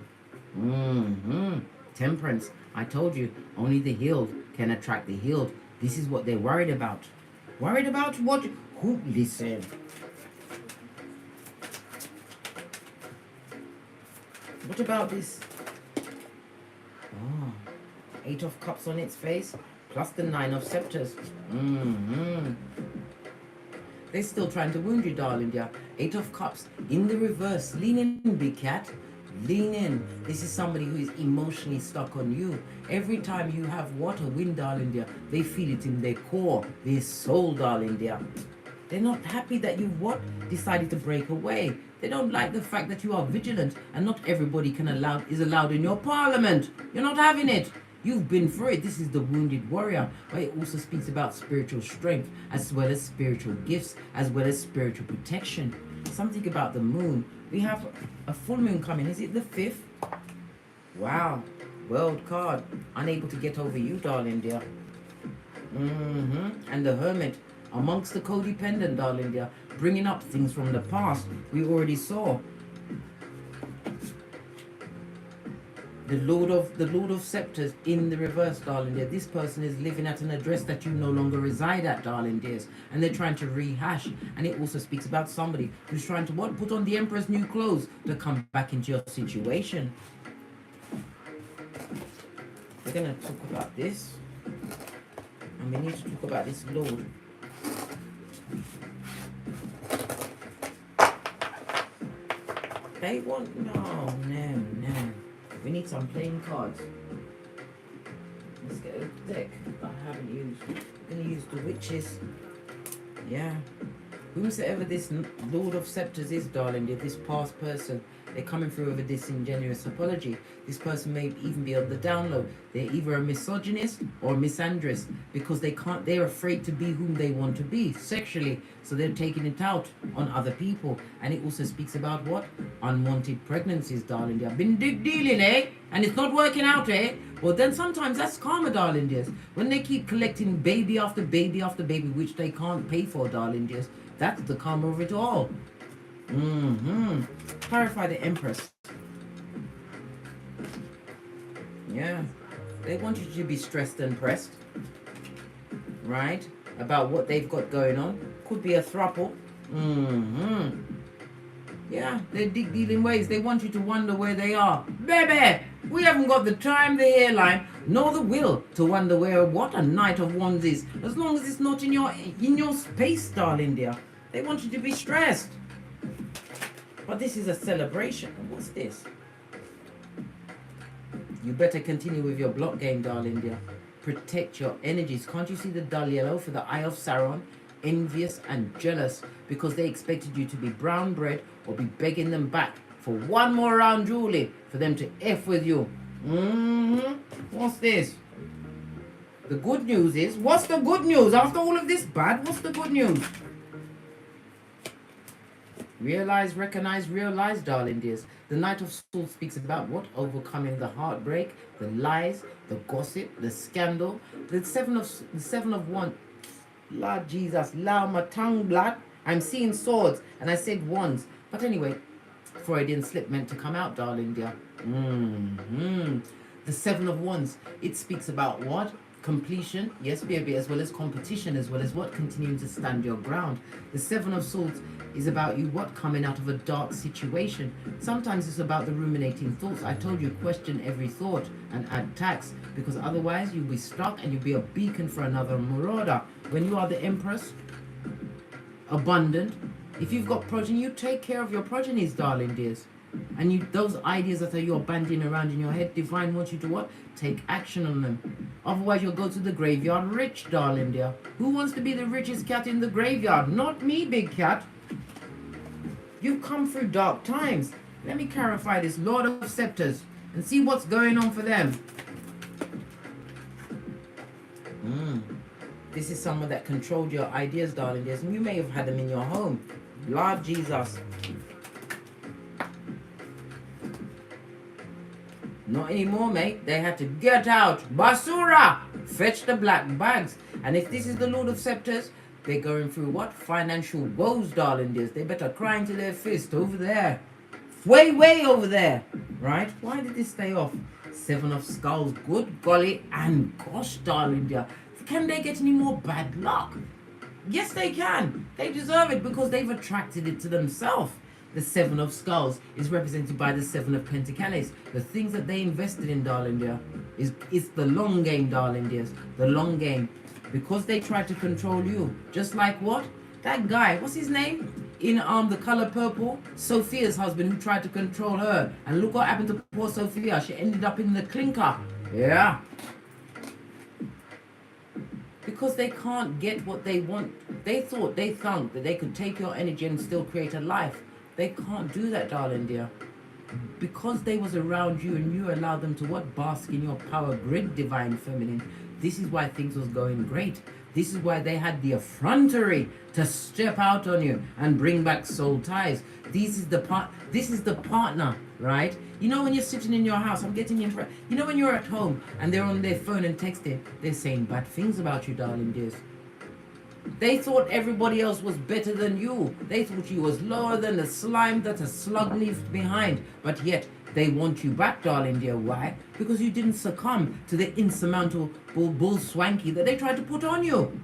Temperance. I told you, only the healed can attract the healed. This is what they're worried about. Worried about what? Who? Listen. What about this? Oh. 8 of Cups on its face, plus the 9 of Scepters. They're still trying to wound you, darling dear. 8 of Cups in the reverse. Lean in, big cat. Lean in. This is somebody who is emotionally stuck on you. Every time you have water, wind, darling dear, they feel it in their core, their soul, darling dear. They're not happy that you what? Decided to break away. They don't like the fact that you are vigilant and not everybody is allowed in your parliament. You're not having it. You've been through it. This is the Wounded Warrior. But it also speaks about spiritual strength, as well as spiritual gifts, as well as spiritual protection. Something about the moon. We have a full moon coming. Is it the 5th? Wow. World card. Unable to get over you, darling dear. And the Hermit. Amongst the codependent, darling dear. Bringing up things from the past. We already saw. The Lord of Scepters in the reverse, darling dear. This person is living at an address that you no longer reside at, darling dears. And they're trying to rehash. And it also speaks about somebody who's trying to what? Put on the Emperor's new clothes to come back into your situation. We're going to talk about this. And we need to talk about this Lord. They want... No. We need some playing cards. Let's get a deck that I haven't used. I'm going to use the Witches. Yeah. whomsoever this Lord of Scepters is, darling dear, this past person, they're coming through with a disingenuous apology. This person may even be on the down low. They're either a misogynist or a misandrist because they're afraid to be whom they want to be sexually. So they're taking it out on other people. And it also speaks about what? Unwanted pregnancies, darling dear. Been dealing, eh? And it's not working out, eh? Well, then sometimes that's karma, darling dears. When they keep collecting baby after baby after baby, which they can't pay for, darling dears, that's the karma of it all. Clarify the Empress. Yeah. They want you to be stressed and pressed. Right? About what they've got going on. Could be a throuple. Yeah, they're dealing ways. They want you to wonder where they are. Baby, we haven't got the time, the hairline, nor the will to wonder where what a Knight of Wands is. As long as it's not in your space, darling dear. They want you to be stressed. But this is a celebration. What's this? You better continue with your block game, darling dear. Protect your energies. Can't you see the dull yellow for the Eye of Sauron? Envious and jealous because they expected you to be brown bread or be begging them back for one more round, Julie, for them to F with you. What's this? The good news is, what's the good news? After all of this bad, what's the good news? Realize, recognize, realize, darling dears. The Knight of Swords speaks about what? Overcoming the heartbreak, the lies, the gossip, the scandal. The seven of Wands. Lord Jesus, allow my tongue blood. I'm seeing swords and I said wands. But anyway, Freudian slip meant to come out, darling dear. The Seven of Wands. It speaks about what? Completion, yes baby, as well as competition, as well as what? Continuing to stand your ground. The Seven of Swords is about you what? Coming out of a dark situation. Sometimes it's about the ruminating thoughts. I told you, question every thought and add tax, because otherwise you'll be stuck and you'll be a beacon for another marauder. When you are the Empress, abundant, if you've got progeny, you take care of your progenies, darling dears. And you, those ideas that you're banding around in your head, divine wants you to what? Take action on them. Otherwise you'll go to the graveyard rich, darling dear. Who wants to be the richest cat in the graveyard? Not me, big cat. You've come through dark times. Let me clarify this Lord of Scepters and see what's going on for them. This is someone that controlled your ideas, darling dears, and you may have had them in your home. Lord Jesus. Not anymore, mate. They had to get out. Basura! Fetch the black bags. And if this is the Lord of Scepters, they're going through what? Financial woes, darling dears. They better cry into their fist over there. Way, way over there. Right? Why did this stay off? Seven of Skulls. Good golly and gosh, darling dear. Can they get any more bad luck? Yes, they can. They deserve it because they've attracted it to themselves. The Seven of Skulls is represented by the Seven of Pentacles. The things that they invested in, darling dear, is the long game, darling dears. The long game. Because they tried to control you. Just like what? That guy, what's his name? In the color purple, Sophia's husband who tried to control her. And look what happened to poor Sophia. She ended up in the clinker. Yeah. Because they can't get what they want. They thought that they could take your energy and still create a life. They can't do that, darling dear. Because they was around you and you allowed them to what? Bask in your power grid, divine feminine. This is why things was going great. This is why they had the effrontery to step out on you and bring back soul ties. This is the partner, right? You know when you're sitting in your house, I'm getting you. You know when you're at home and they're on their phone and texting, they're saying bad things about you, darling dears. They thought everybody else was better than you. They thought you was lower than the slime that a slug leaves behind. But yet, they want you back, darling dear. Why? Because you didn't succumb to the insurmountable bull swanky that they tried to put on you.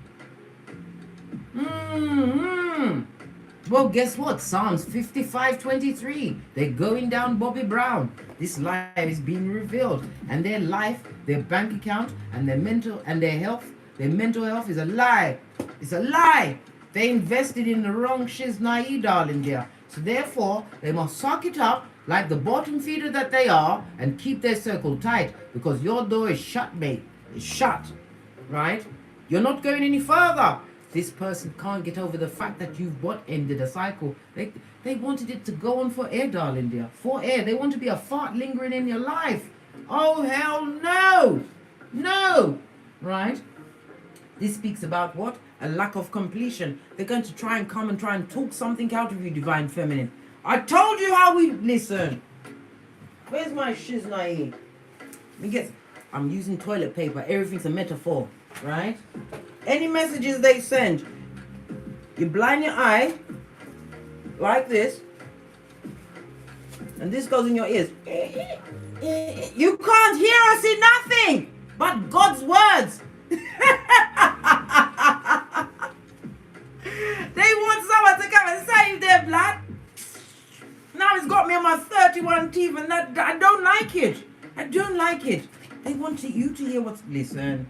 Well, guess what? Psalms 55:23. They're going down Bobby Brown. This lie is being revealed. And their life, their bank account, and their mental health is a lie. It's a lie. They invested in the wrong shiznai, darling dear. So therefore, they must suck it up like the bottom feeder that they are and keep their circle tight because your door is shut, mate. It's shut, right? You're not going any further. This person can't get over the fact that you've ended a cycle. They wanted it to go on for air, darling dear. For air. They want to be a fart lingering in your life. Oh, hell no. No. Right? This speaks about what? A lack of completion. They're going to try and come and try and talk something out of you, Divine Feminine. I told you how we... Listen. Where's my shiznai? I'm using toilet paper. Everything's a metaphor. Right? Any messages they send, you blind your eye like this, and this goes in your ears. You can't hear or see nothing but God's words. They want someone to come and save their blood. Now it's got me on my 31 teeth, and that I don't like it. I don't like it. They want you to hear what's... Listen.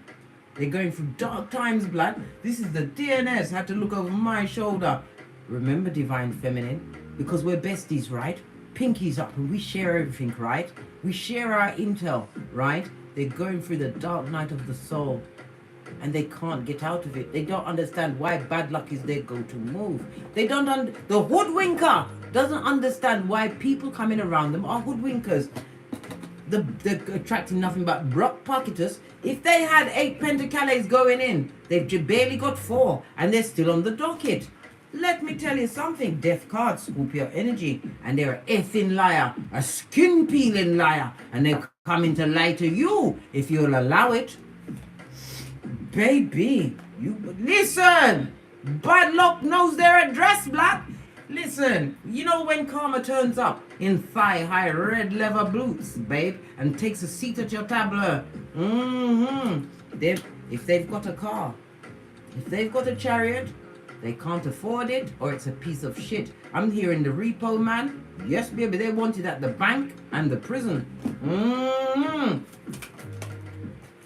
They're going through dark times, blood. This is the DNS. Had to look over my shoulder. Remember, Divine Feminine, because we're besties, right? Pinkies up, and we share everything, right? We share our intel, right? They're going through the dark night of the soul, and they can't get out of it. They don't understand why bad luck is their go-to move. They don't. The hoodwinker doesn't understand why people coming around them are hoodwinkers. They're attracting nothing but block pocketers. If they had 8 pentacales going in, they've barely got 4, and they're still on the docket. Let me tell you something. Death card, Scorpio energy, and they're an effing liar, a skin-peeling liar, and they're coming to lie to you if you'll allow it. Baby, you listen. Bad luck knows their address, black. Listen, you know when karma turns up in thigh-high red leather boots, babe, and takes a seat at your tableau. If they've got a car, if they've got a chariot, they can't afford it, or it's a piece of shit. I'm hearing the repo man. Yes, baby, they want it at the bank and the prison.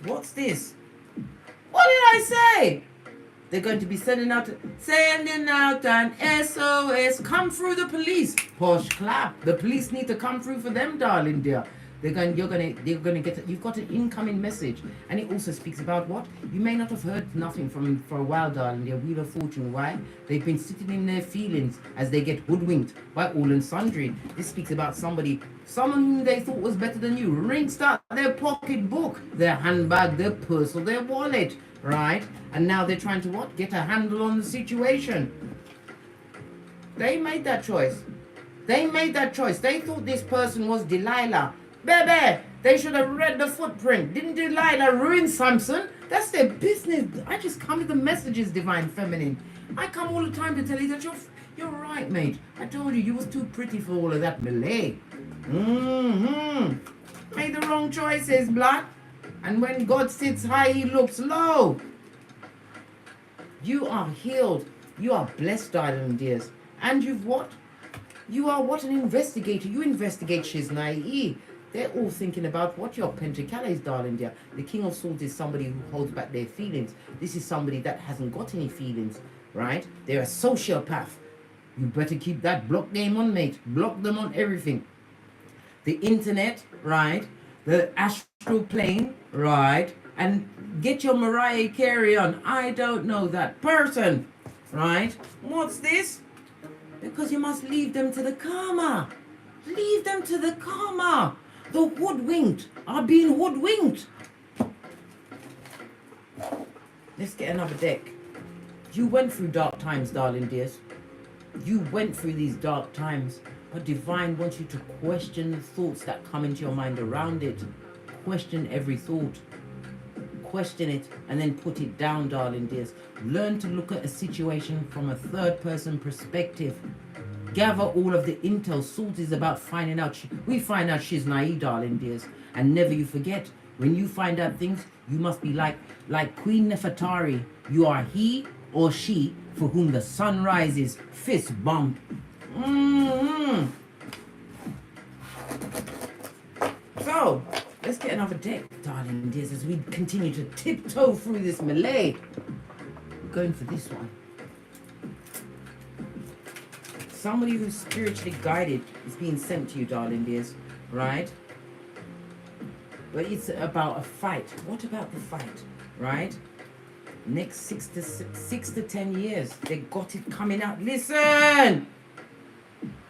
What's this? What did I say? They're going to be sending out an SOS. Come through the police. Posh clap. The police need to come through for them, darling dear. They're going to get. You've got an incoming message, and it also speaks about what you may not have heard nothing from for a while, darling dear. Wheel of Fortune. Why? They've been sitting in their feelings as they get hoodwinked by all and sundry. This speaks about someone whom they thought was better than you. Rinsed out their pocketbook, their handbag, their purse, or their wallet. Right? And now they're trying to what? Get a handle on the situation. They made that choice. They thought this person was Delilah. Baby, they should have read the footprint. Didn't Delilah ruin Samson? That's their business. I just come with the messages, Divine Feminine. I come all the time to tell you that you're right, mate. I told you was too pretty for all of that Malay. Made the wrong choices, blood. And when God sits high, he looks low. You are healed. You are blessed, darling dears. And you've what? You are what? An investigator. You investigate Shiznai. They're all thinking about what your pentacles, darling dear. The King of Swords is somebody who holds back their feelings. This is somebody that hasn't got any feelings, right? They're a sociopath. You better keep that block game on, mate. Block them on everything. The internet, right? The astral plane, right? And get your Mariah Carey on. I don't know that person, right? What's this? Because you must leave them to the karma. Leave them to the karma. The hoodwinked are being hoodwinked. Let's get another deck. You went through dark times, darling dears. You went through these dark times. But Divine wants you to question the thoughts that come into your mind around it. Question every thought. Question it and then put it down, darling dears. Learn to look at a situation from a third person perspective. Gather all of the intel. Swords is about finding out. We find out she's naive, darling dears. And never you forget, when you find out things, you must be like Queen Nefertari. You are he or she for whom the sun rises. Fist bump. So, let's get another deck, darling dears, as we continue to tiptoe through this melee. We're going for this one. Somebody who's spiritually guided is being sent to you, darling dears, right? But it's about a fight. What about the fight, right? next 6 to 10 years, they got it coming out. Listen!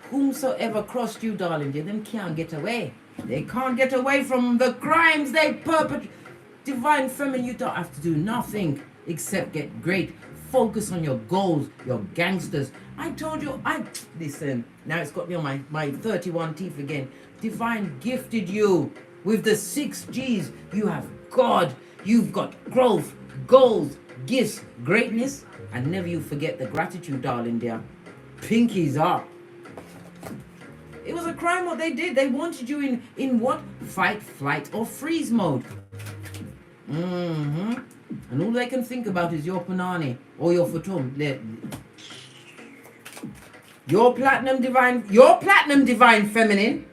Whomsoever crossed you, darling, them can't get away. They can't get away from the crimes they perpetrate. Divine Feminine, you don't have to do nothing except get great. Focus on your goals, your gangsters. I told you, listen, now it's got me on my 31 teeth again. Divine gifted you with the 6 G's. You have God, you've got growth, goals, gifts, greatness, and never you forget the gratitude, darling dear. Pinkies up. It was a crime what they did. They wanted you in what? Fight, flight, or freeze mode. And all they can think about is your panani or your futum. Your platinum divine feminine.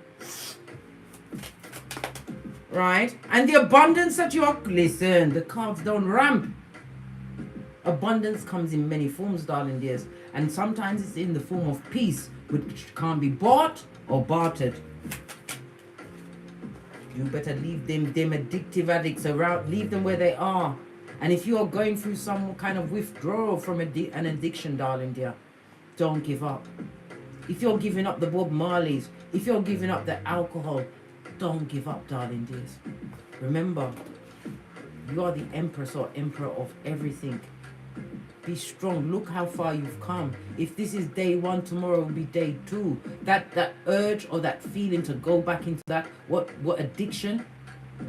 Right? And the abundance that you are, listen, the cards don't ramp. Abundance comes in many forms, darling dears. And sometimes it's in the form of peace, which can't be bought or bartered. You better leave them addictive addicts around, leave them where they are. And if you are going through some kind of withdrawal from an addiction, darling dear, don't give up. If you're giving up the Bob Marleys, if you're giving up the alcohol, don't give up, darling dears. Remember, you are the empress or emperor of everything. Be strong. Look how far you've come. If this is day 1, tomorrow will be day 2. That urge or that feeling to go back into that what addiction,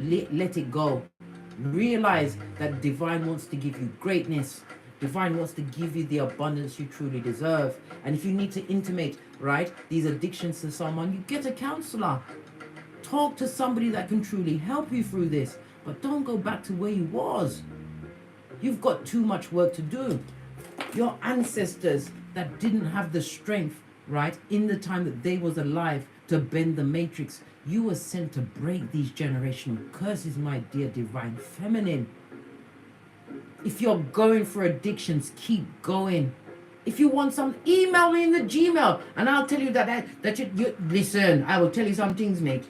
let it go. Realize that divine wants to give you greatness. Divine wants to give you the abundance you truly deserve. And if you need to intimate, right, these addictions to someone, you get a counselor. Talk to somebody that can truly help you through this. But don't go back to where you was. You've got too much work to do. Your ancestors that didn't have the strength, right, in the time that they was alive to bend the matrix, you were sent to break these generational curses, my dear divine feminine. If you're going for addictions, keep going. If you want some, email me in the Gmail and I'll tell you that you listen, I will tell you some things, mate.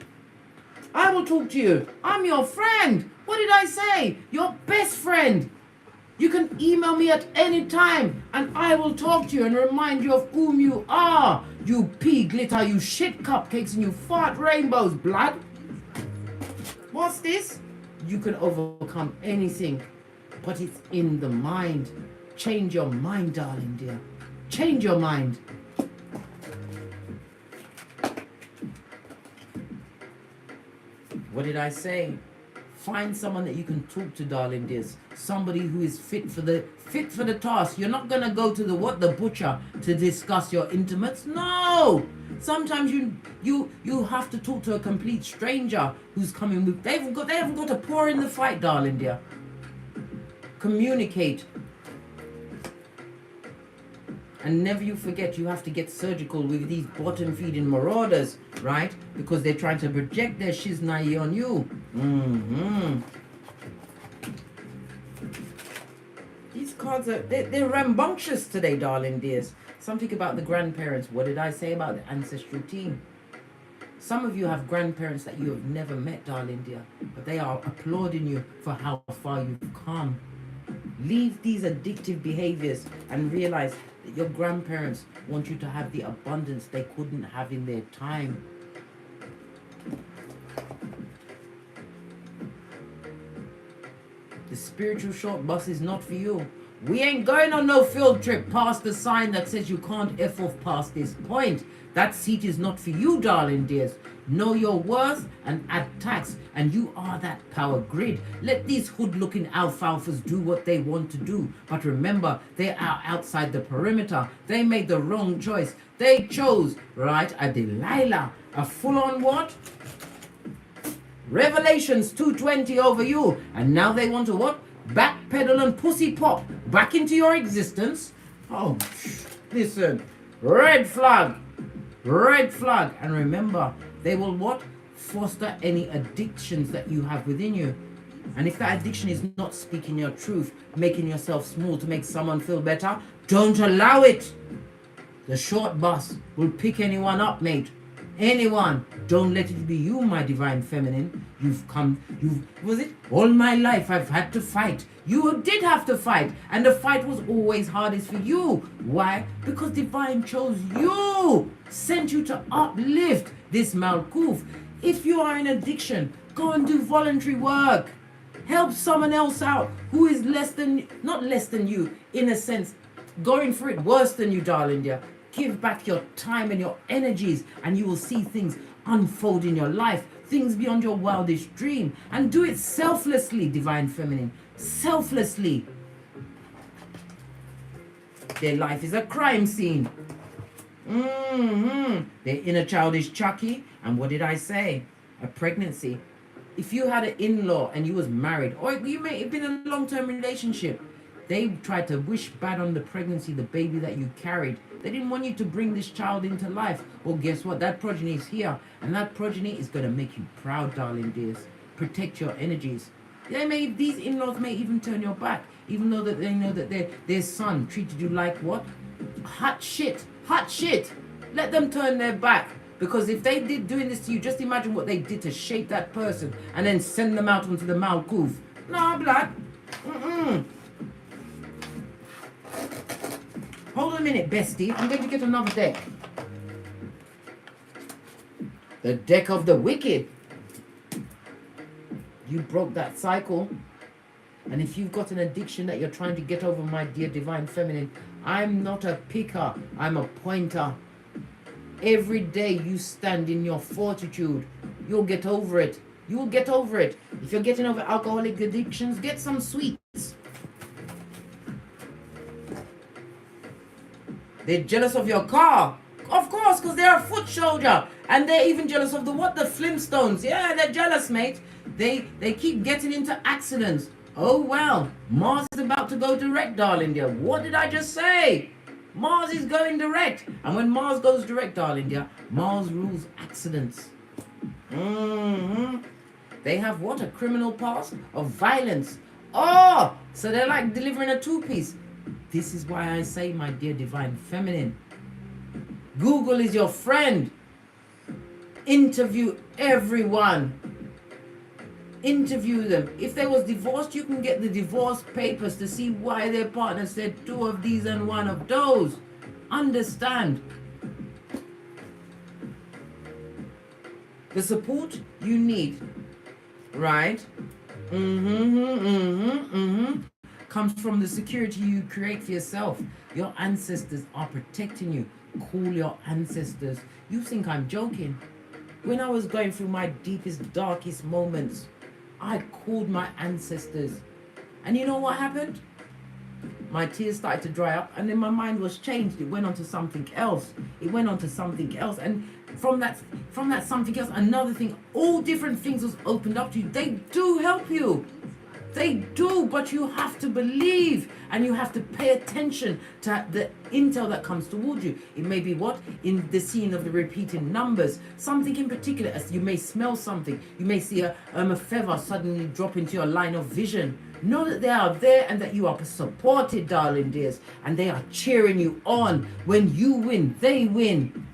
I will talk to you. I'm your friend. What did I say? Your best friend. You can email me at any time and I will talk to you and remind you of whom you are. You pea glitter, you shit cupcakes, and you fart rainbows, blood. What's this? You can overcome anything, but it's in the mind. Change your mind, darling dear. Change your mind. What did I say? Find someone that you can talk to, darling dears. Somebody who is fit for the task. You're not gonna go to the butcher to discuss your intimates. No. Sometimes you have to talk to a complete stranger who's coming with. They haven't got to pour in the fight, darling dear. Communicate. And never you forget, you have to get surgical with these bottom feeding marauders, right? Because they're trying to project their shiznai on you. These cards they're rambunctious today, darling dears. Something about the grandparents. What did I say about the ancestral team? Some of you have grandparents that you have never met, darling dear, but they are applauding you for how far you've come. Leave these addictive behaviors and realize that your grandparents want you to have the abundance they couldn't have in their time. The spiritual short bus is not for you. We ain't going on no field trip past the sign that says you can't F off past this point. That seat is not for you, darling dears. Know your worth and add tax, and you are that power grid. Let these hood-looking alfalfas do what they want to do. But remember, they are outside the perimeter. They made the wrong choice. They chose, right, a Delilah, a full-on what? Revelations 2:20 over you. And now they want to what? Backpedal and pussy pop back into your existence. Oh, listen. Red flag. Red flag. And remember, they will what? Foster any addictions that you have within you. And if that addiction is not speaking your truth, making yourself small to make someone feel better, don't allow it. The short bus will pick anyone up, mate. anyone. Don't let it be you, my divine feminine. Was it? All my life I've had to fight. You did have to fight, and the fight was always hardest for you. Why? Because divine chose you, sent you to uplift this Malkuth. If you are in addiction, go and do voluntary work. Help someone else out who is not less than you, in a sense, going through it worse than you, darling dear. Give back your time and your energies, and you will see things unfold in your life, things beyond your wildest dream. And do it selflessly, divine feminine, selflessly. Their life is a crime scene. Their inner child is Chucky, and what did I say? A pregnancy. If you had an in-law and you was married, or you may have been in a long-term relationship, they tried to wish bad on the pregnancy, the baby that you carried. They didn't want you to bring this child into life. Well, guess what? That progeny is here, and that progeny is going to make you proud, darling dears. Protect your energies. These in-laws may even turn your back, even though that they know that their son treated you like what? Hot shit. Hot shit. Let them turn their back. Because if they did doing this to you, just imagine what they did to shape that person and then send them out onto the Malkuth. Nah, blood. Hold on a minute, bestie. I'm going to get another deck. The deck of the wicked. You broke that cycle. And if you've got an addiction that you're trying to get over, my dear divine feminine, I'm not a picker. I'm a pointer. Every day you stand in your fortitude, you'll get over it. You'll get over it. If you're getting over alcoholic addictions, get some sweets. They're jealous of your car. Of course, because they're a foot soldier. And they're even jealous of the Flintstones. Yeah, they're jealous, mate. They keep getting into accidents. Oh, well, Mars is about to go direct, darling dear. What did I just say? Mars is going direct. And when Mars goes direct, darling dear, Mars rules accidents. They have what? A criminal past of violence. Oh, so they're like delivering a two-piece. This is why I say, my dear divine feminine, Google is your friend. Interview everyone. Interview them. If they was divorced, you can get the divorce papers to see why their partner said two of these and one of those. Understand. The support you need, right? Comes from the security you create for yourself. Your ancestors are protecting you. Call your ancestors. You think I'm joking? When I was going through my deepest, darkest moments, I called my ancestors. And you know what happened? My tears started to dry up, and then my mind was changed. It went on to something else. It went on to something else. And from that something else, another thing, all different things was opened up to you. They do help you. They do, but you have to believe, and you have to pay attention to the intel that comes towards you. It may be what? In the scene of the repeating numbers. Something in particular, as you may smell something. You may see a feather suddenly drop into your line of vision. Know that they are there and that you are supported, darling dears. And they are cheering you on. When you win, they win.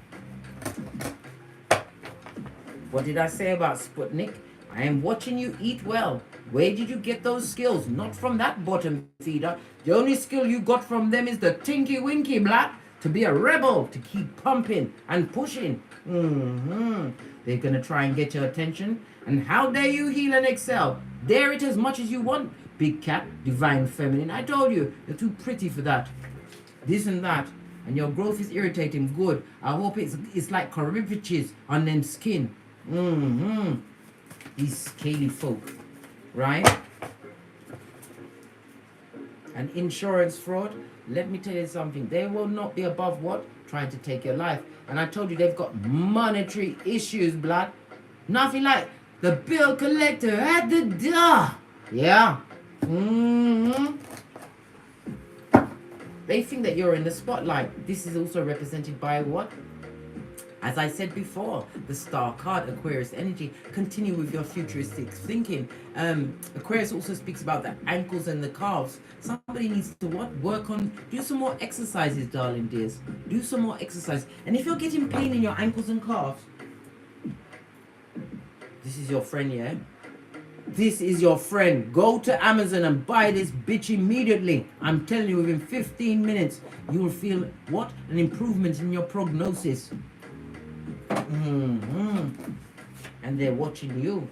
What did I say about Sputnik? I am watching you eat well. Where did you get those skills? Not from that bottom feeder. The only skill you got from them is the tinky winky black. To be a rebel, to keep pumping and pushing. They're going to try and get your attention. And how dare you heal and excel? Dare it as much as you want. Big cat, divine feminine. I told you, you're too pretty for that. This and that. And your growth is irritating. Good. I hope it's like coryphages on them skin. These scaly folk. Right? And insurance fraud, let me tell you something. They will not be above what? Trying to take your life. And I told you they've got monetary issues, blood. Nothing like the bill collector at the door. Yeah. They think that you're in the spotlight. This is also represented by what? As I said before, the star card, Aquarius energy. Continue with your futuristic thinking. Aquarius also speaks about the ankles and the calves. Somebody needs to what? Work on, do some more exercises, darling dears. Do some more exercise. And if you're getting pain in your ankles and calves, This is your friend, yeah? This is your friend. Go to Amazon and buy this bitch immediately. I'm telling you, within 15 minutes, you will feel what? An improvement in your prognosis. And they're watching you.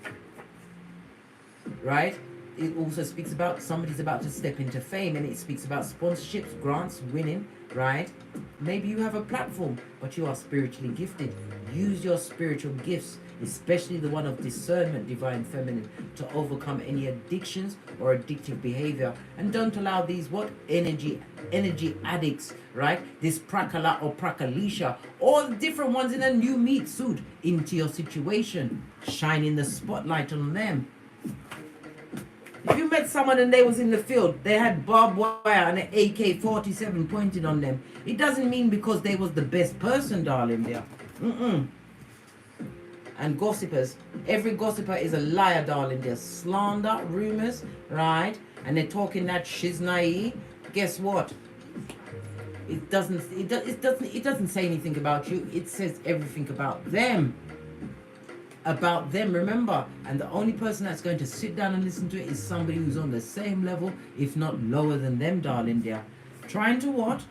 Right? It also speaks about somebody's about to step into fame, and it speaks about sponsorships, grants, winning, right? Maybe you have a platform, but you are spiritually gifted. Use your spiritual gifts, especially the one of discernment, divine feminine, to overcome any addictions or addictive behavior. And don't allow these energy addicts, right? This prakala or prakalisha, all the different ones in a new meat suit into your situation. Shining the spotlight on them. If you met someone and they was in the field, they had barbed wire and an AK-47 pointed on them, it doesn't mean because they was the best person, darling, there. And gossipers, every gossiper is a liar, darling. There's slander, rumors, right? And they're talking that shiznai. Guess what? It doesn't say anything about you. It says everything about them. About them, remember. And the only person that's going to sit down and listen to it is somebody who's on the same level, if not lower than them, darling. They're trying to what?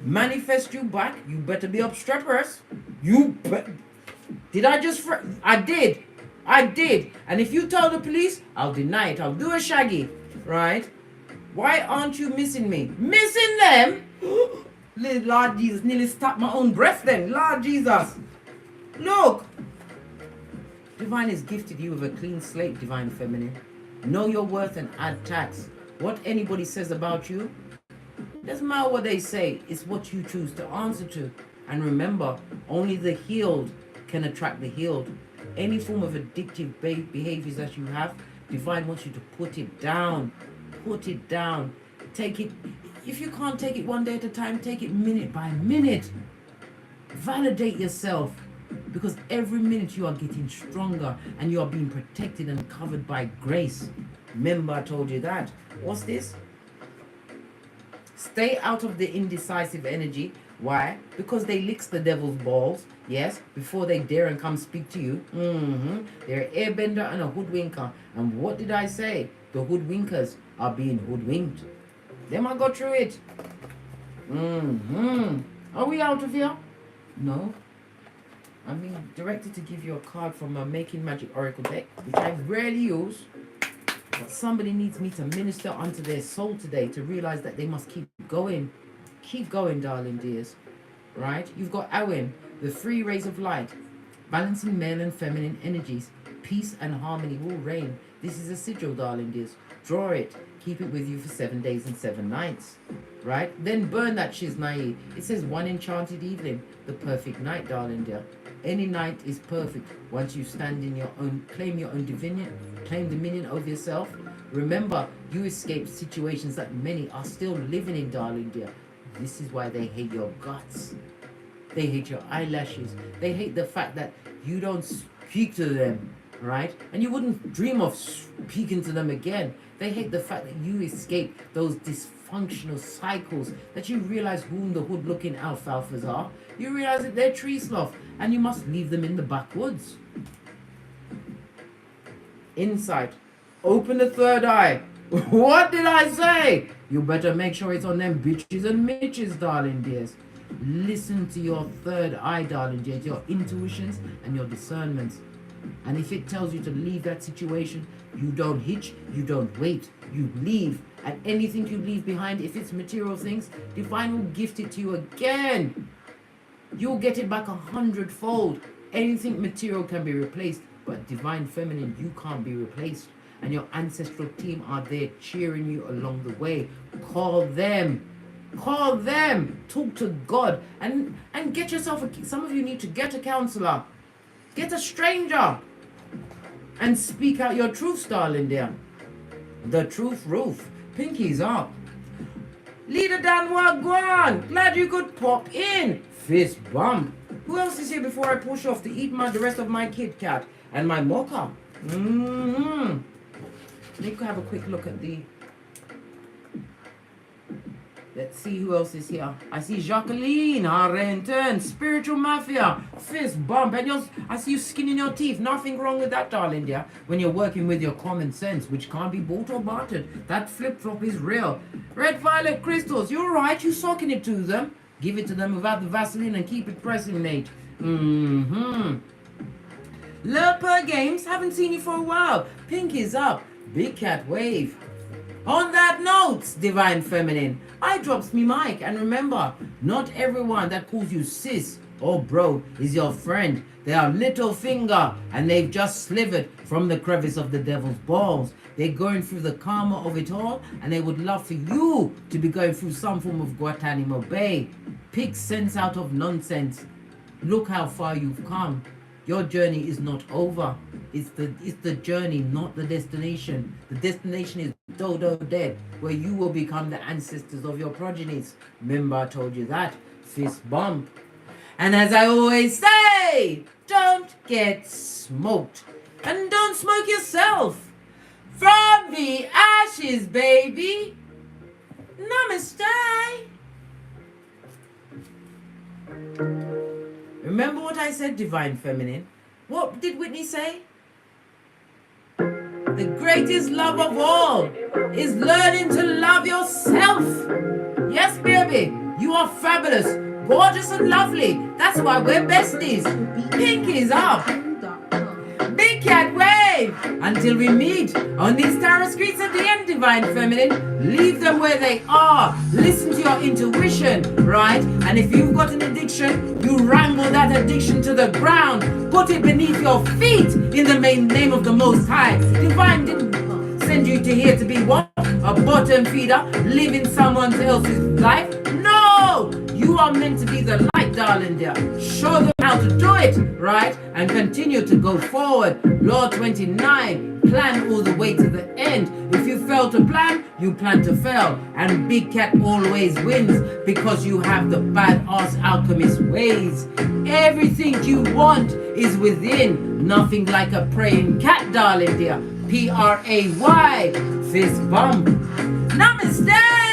Manifest you back. You better be obstreperous. Did I just... I did. And if you tell the police, I'll deny it. I'll do a shaggy. Right? Why aren't you missing me? Missing them? Lord Jesus, nearly stopped my own breath then. Lord Jesus. Look. Divine has gifted you with a clean slate, divine feminine. Know your worth and add tax. What anybody says about you, doesn't matter what they say. It's what you choose to answer to. And remember, only the healed can attract the healed. Any form of addictive behaviors that you have, divine wants you to put it down. Put it down. Take it. If you can't take it one day at a time, take it minute by minute. Validate yourself. Because every minute you are getting stronger and you are being protected and covered by grace. Remember I told you that. What's this? Stay out of the indecisive energy. Why? Because they licks the devil's balls. Yes, before they dare and come speak to you. They're an airbender and a hoodwinker. And what did I say? The hoodwinkers are being hoodwinked. Them I got through it. Are we out of here? No. I'm being directed to give you a card from my Making Magic Oracle deck, which I rarely use. But somebody needs me to minister onto their soul today to realize that they must keep going. Keep going, darling dears. Right? You've got Awen, the 3 rays of light, balancing male and feminine energies. Peace and harmony will reign. This is a sigil, darling dears. Draw it. Keep it with you for 7 days and 7 nights. Right? Then burn that shiznai. It says 1 enchanted evening. The perfect night, darling dear. Any night is perfect once you stand in your own, claim your own dominion, claim dominion over yourself. Remember, you escaped situations that many are still living in, darling dear. This is why they hate your guts. They hate your eyelashes. They hate the fact that you don't speak to them, right? And you wouldn't dream of speaking to them again. They hate the fact that you escape those dysfunctional cycles, that you realize whom the hood-looking alfalfas are. You realize that they're tree sloth, and you must leave them in the backwoods. Insight. Open the third eye. What did I say? You better make sure it's on them bitches and mitches, darling dears. Listen to your third eye, darling dears, your intuitions and your discernments. And if it tells you to leave that situation, you don't hitch, you don't wait, you leave. And anything you leave behind, if it's material things, divine will gift it to you again. You'll get it back 100-fold. Anything material can be replaced, but divine feminine, you can't be replaced. And your ancestral team are there cheering you along the way. Call them. Call them. Talk to God. And get yourself some of you need to get a counselor. Get a stranger. And speak out your truth, darling dear. The truth roof. Pinkies up. Leader Dan Wagwan. Glad you could pop in. Fist bump. Who else is here before I push off to eat the rest of my Kit Kat and my mocha? Let's have a quick look at the Let's see who else is here. I see Jacqueline, Renton, Spiritual Mafia, Fist Bump, and I see you skinning your teeth. Nothing wrong with that, darling, dear. When you're working with your common sense, which can't be bought or bartered. That flip-flop is real. Red Violet Crystals, you're right, you're socking it to them. Give it to them without the Vaseline and keep it pressing, mate. Lerper Games, haven't seen you for a while. Pink is up. Big Cat Wave. On that note, Divine Feminine, I drops me mic, and remember, not everyone that calls you sis or bro is your friend. They are little finger, and they've just slivered from the crevice of the devil's balls. They're going through the karma of it all, and they would love for you to be going through some form of Guantanamo Bay. Pick sense out of nonsense. Look how far you've come. Your journey is not over. It's the journey, not the destination. The destination is dodo dead, where you will become the ancestors of your progenies. Remember, I told you that. Fist bump. And as I always say, don't get smoked. And don't smoke yourself. From the ashes, baby. Namaste. Remember what I said, Divine Feminine? What did Whitney say? The greatest love of all is learning to love yourself. Yes, baby, you are fabulous, gorgeous and lovely. That's why we're besties. Pink is up. Big Cat Wave. Until we meet on these tarot streets at the end, Divine Feminine, leave them where they are. Listen to your intuition, right? And if you've got an addiction, you wrangle that addiction to the ground. Put it beneath your feet in the name of the Most High. Divine didn't send you to here to be what? A bottom feeder, living someone else's life? No! You are meant to be the light, darling dear. Show them how to do it, right? And continue to go forward. Law 29, plan all the way to the end. If you fail to plan, you plan to fail. And Big Cat always wins because you have the badass alchemist ways. Everything you want is within. Nothing like a praying cat, darling dear. P-R-A-Y, fist bump. Namaste!